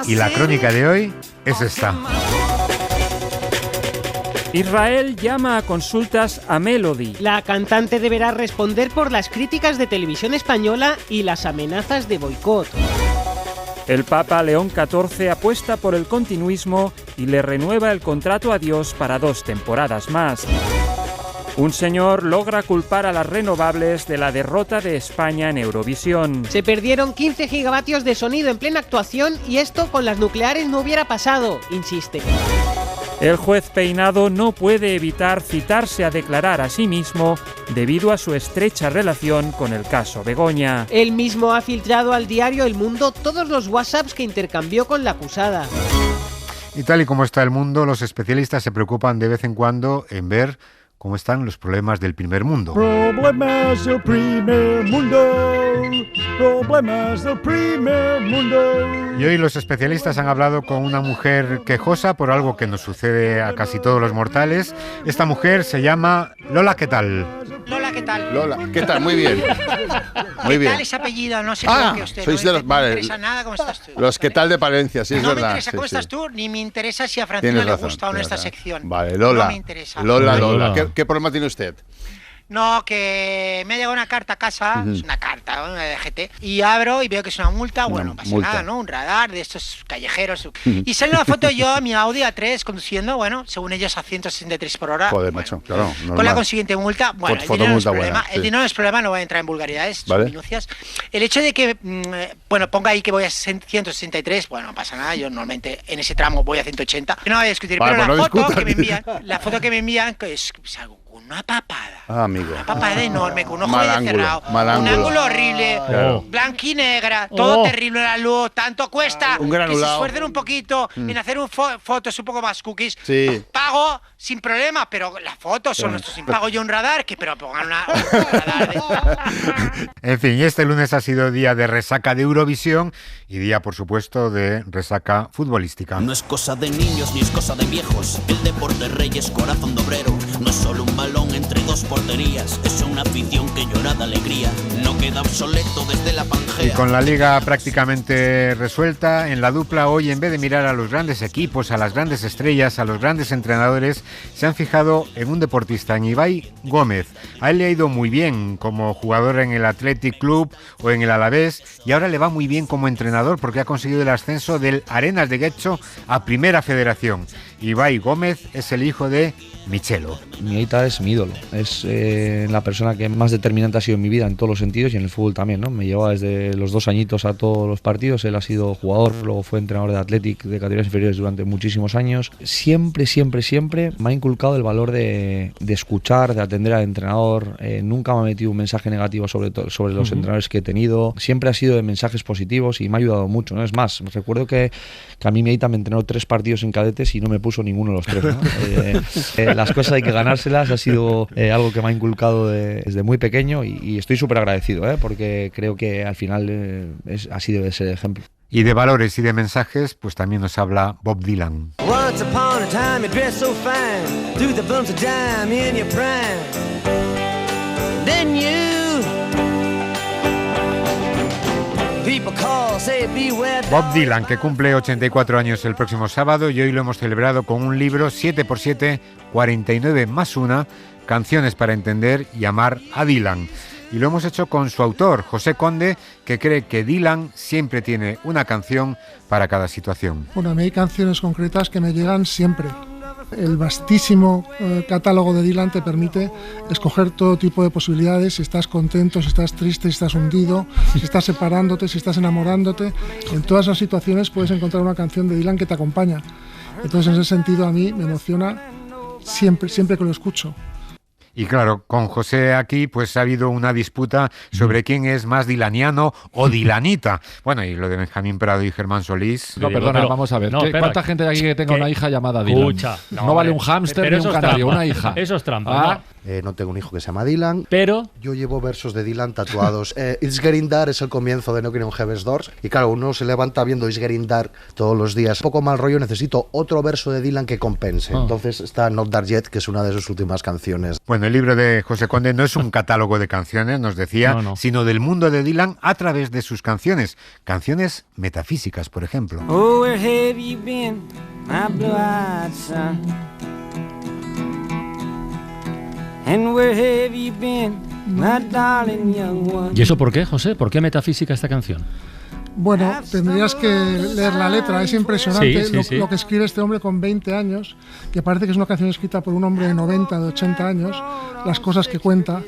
Y la crónica de hoy es esta. Israel llama a consultas a Melody. La cantante deberá responder por las críticas de Televisión Española y las amenazas de boicot. El Papa León XIV apuesta por el continuismo y le renueva el contrato a Dios para 2 temporadas más. Un señor logra culpar a las renovables de la derrota de España en Eurovisión. Se perdieron 15 gigavatios de sonido en plena actuación y esto con las nucleares no hubiera pasado, insiste. El juez Peinado no puede evitar citarse a declarar a sí mismo debido a su estrecha relación con el caso Begoña. Él mismo ha filtrado al diario El Mundo todos los WhatsApps que intercambió con la acusada. Y tal y como está el mundo, los especialistas se preocupan de vez en cuando en ver cómo están los problemas del primer mundo. Problemas del primer mundo, problemas del primer mundo. Y hoy los especialistas han hablado con una mujer quejosa por algo que nos sucede a casi todos los mortales. Esta mujer se llama Lola, ¿qué tal? Lola, ¿qué tal? Lola, ¿qué tal? Muy bien. Muy bien. ¿Qué tal ese apellido? No sé cómo que usted. Sois no de los, vale, me interesa nada cómo estás tú. Los ¿qué tal de Palencia? Sí, es no verdad. Me interesa cómo estás tú, ni me interesa si a Francina le gusta o no esta sección. Vale, Lola. No me interesa. Lola. ¿Qué problema tiene usted? No, que me ha llegado una carta a casa, es una carta, una DGT, y abro y veo que es una multa, bueno, no pasa nada, ¿no? Un radar de estos callejeros. Y sale una foto yo, mi Audi A3, conduciendo, bueno, según ellos a 163 por hora. Joder, macho, claro. Con la consiguiente multa, bueno, el dinero no es problema, buena, sí. El dinero no es problema, no voy a entrar en vulgaridades, ¿vale? Minucias. El hecho de que, bueno, ponga ahí que voy a 163, bueno, no pasa nada, yo normalmente en ese tramo voy a 180. No voy a discutir, vale, pero la foto que me envían, que es algo, una papada. Amigo. Una papada enorme, con un ojo de cerrado, un ángulo horrible, blanca y negra, todo terrible la luz, tanto cuesta un granulado. Que se esfuercen un poquito en hacer fotos un poco más cookies. Sí. Pago sin problema, pero las fotos son nuestros. Pago yo un radar, que pero pongan un radar. En fin, este lunes ha sido día de resaca de Eurovisión y día, por supuesto, de resaca futbolística. No es cosa de niños ni es cosa de viejos. El deporte rey es corazón de obrero. No es solo un balón entre 2 porterías. Es una afición que llora de alegría. No queda obsoleto desde la Pangea. Y con la liga prácticamente resuelta, en la dupla hoy, en vez de mirar a los grandes equipos, a las grandes estrellas, a los grandes entrenadores, se han fijado en un deportista, en Ibai Gómez. A él le ha ido muy bien como jugador en el Athletic Club o en el Alavés y ahora le va muy bien como entrenador porque ha conseguido el ascenso del Arenas de Guecho a Primera Federación. Ibai Gómez es el hijo de Michelo. Mi Aita es mi ídolo, es la persona que más determinante ha sido en mi vida en todos los sentidos y en el fútbol también, ¿no? Me llevaba desde los 2 añitos a todos los partidos, él ha sido jugador, luego fue entrenador de Athletic de categorías inferiores durante muchísimos años. Siempre me ha inculcado el valor de escuchar, de atender al entrenador, nunca me ha metido un mensaje negativo sobre los entrenadores que he tenido, siempre ha sido de mensajes positivos y me ha ayudado mucho, ¿no? Es más, recuerdo que a mí mi Aita me entrenó 3 partidos en cadetes y no me puso ninguno de los 3, ¿no? Las cosas hay que ganárselas, ha sido algo que me ha inculcado desde muy pequeño y estoy súper agradecido, porque creo que al final así debe ser el ejemplo. Y de valores y de mensajes, pues también nos habla Bob Dylan. Once upon a time you dressed so fine, threw the bumps of dime in your prime. Then you Bob Dylan, que cumple 84 años el próximo sábado y hoy lo hemos celebrado con un libro 7x7, 49 más 1, canciones para entender y amar a Dylan. Y lo hemos hecho con su autor, José Conde, que cree que Dylan siempre tiene una canción para cada situación. Bueno, a mí hay canciones concretas que me llegan siempre. El vastísimo catálogo de Dylan te permite escoger todo tipo de posibilidades, si estás contento, si estás triste, si estás hundido, si estás separándote, si estás enamorándote. En todas esas situaciones puedes encontrar una canción de Dylan que te acompaña. Entonces, en ese sentido, a mí me emociona siempre que lo escucho. Y claro, con José aquí pues ha habido una disputa sobre quién es más dilaniano o dilanita. Bueno, y lo de Benjamín Prado y Germán Solís. No, perdona, vamos a ver. ¿Cuánta gente de aquí que tenga una hija llamada Dylan? Escucha, no vale un hámster ni un canario, una hija. Eso es trampa. No tengo un hijo que se llama Dylan, pero yo llevo versos de Dylan tatuados. It's Getting Dark es el comienzo de Knocking on Heaven's Doors y claro, uno se levanta viendo It's Getting Dark todos los días. Un poco mal rollo, necesito otro verso de Dylan que compense. Entonces está Not Dark Yet, que es una de sus últimas canciones. Bueno, Bueno, el libro de José Conde no es un catálogo de canciones, nos decía, sino del mundo de Dylan a través de sus canciones. Canciones metafísicas, por ejemplo. Oh, where have you been, my blue-eyed son? And where have you been, my darling young one? ¿Y eso por qué, José? ¿Por qué metafísica esta canción? Bueno, tendrías que leer la letra, es impresionante lo que escribe este hombre con 20 años, que parece que es una canción escrita por un hombre de 90, de 80 años, las cosas que cuenta.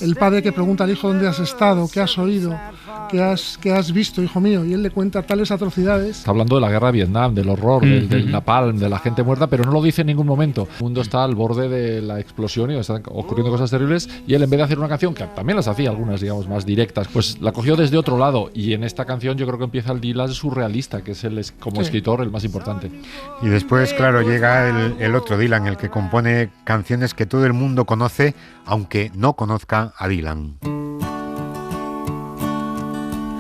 El padre que pregunta al hijo dónde has estado, qué has oído, qué has visto, hijo mío, y él le cuenta tales atrocidades. Está hablando de la guerra de Vietnam, del horror, del napalm, de la gente muerta, pero no lo dice en ningún momento. El mundo está al borde de la explosión y están ocurriendo cosas terribles, y él, en vez de hacer una canción, que también las hacía algunas, digamos, más directas, pues la cogió desde otro lado, y en esta canción yo creo que empieza el Dylan surrealista, que es como escritor el más importante. Y después, claro, llega el otro Dylan, el que compone canciones que todo el mundo conoce, aunque no conozca a Dylan.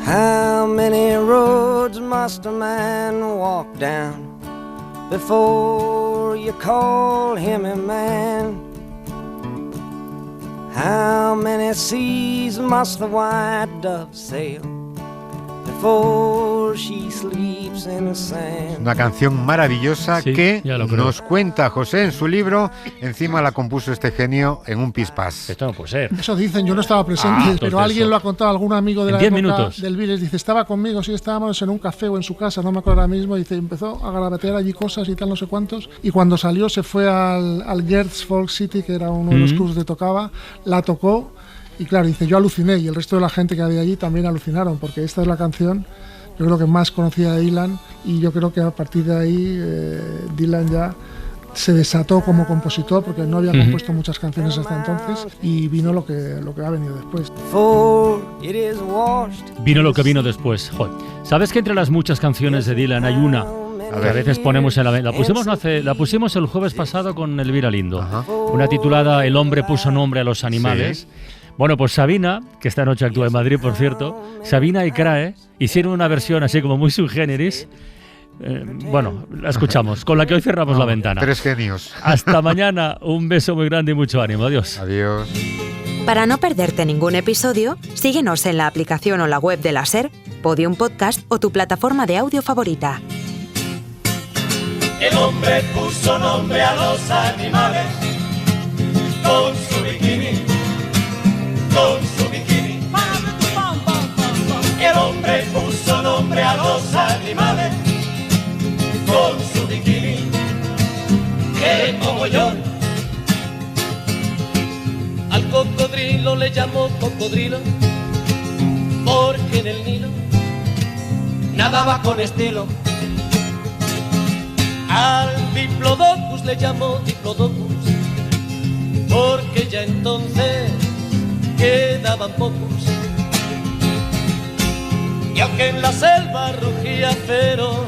How many roads must a man walk down before you call him a man? How many seas must the white dove sail before she sleeps in the sand? Una canción maravillosa que nos cuenta José en su libro. Encima la compuso este genio en un pispás. Esto no puede ser. Eso dicen, yo no estaba presente, pero alguien lo ha contado, algún amigo de la época del Viles. Dice, estaba conmigo, sí, estábamos en un café o en su casa, no me acuerdo ahora mismo. Dice, empezó a garabatear allí cosas y tal, no sé cuántos. Y cuando salió se fue al Gertz Folk City, que era uno de los clubs de tocaba, la tocó. Y claro, dice, yo aluciné y el resto de la gente que había allí también alucinaron, porque esta es la canción, yo creo que más conocida de Dylan, y yo creo que a partir de ahí Dylan ya se desató como compositor, porque no había compuesto muchas canciones hasta entonces, y vino lo que ha venido después. Vino lo que vino después. Joder. ¿Sabes que entre las muchas canciones de Dylan hay una que a veces ponemos en la pusimos el jueves pasado con Elvira Lindo? Una titulada El hombre puso nombre a los animales. Sí. Bueno, pues Sabina, que esta noche actúa en Madrid, por cierto, Sabina y Crae hicieron una versión así como muy sui generis. Bueno, la escuchamos, con la que hoy cerramos la ventana. Tres genios. Hasta mañana, un beso muy grande y mucho ánimo. Adiós. Adiós. Para no perderte ningún episodio, síguenos en la aplicación o la web de la SER, Podium Podcast o tu plataforma de audio favorita. El hombre puso nombre a los animales con su bikini. Con su bikini. El hombre puso nombre a los animales con su bikini. ¡Qué mogollón! Al cocodrilo le llamó cocodrilo porque en el Nilo nadaba con estilo. Al diplodocus le llamó diplodocus porque ya entonces quedaban pocos. Y aunque en la selva rugía feroz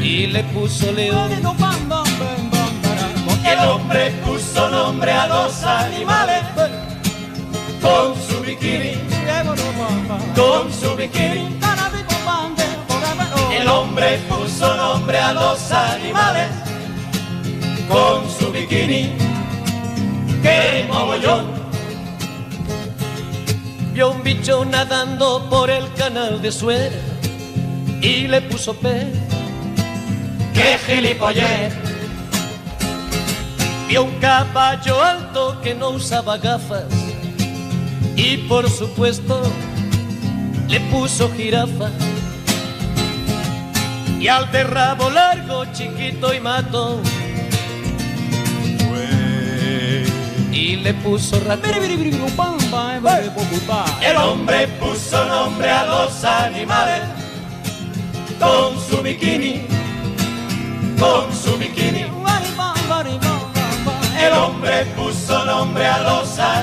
y le puso león, el hombre puso nombre a los animales con su bikini, con su bikini. El hombre puso nombre a los animales con su bikini. ¡Qué mogollón! Vio un bicho nadando por el canal de Suez y le puso pez. ¡Qué gilipollez! Vio un caballo alto que no usaba gafas y por supuesto le puso jirafa. Y al de rabo largo, chiquito y mato, y le puso ratón. El hombre puso nombre a los animales con su bikini, con su bikini. El hombre puso nombre a los animales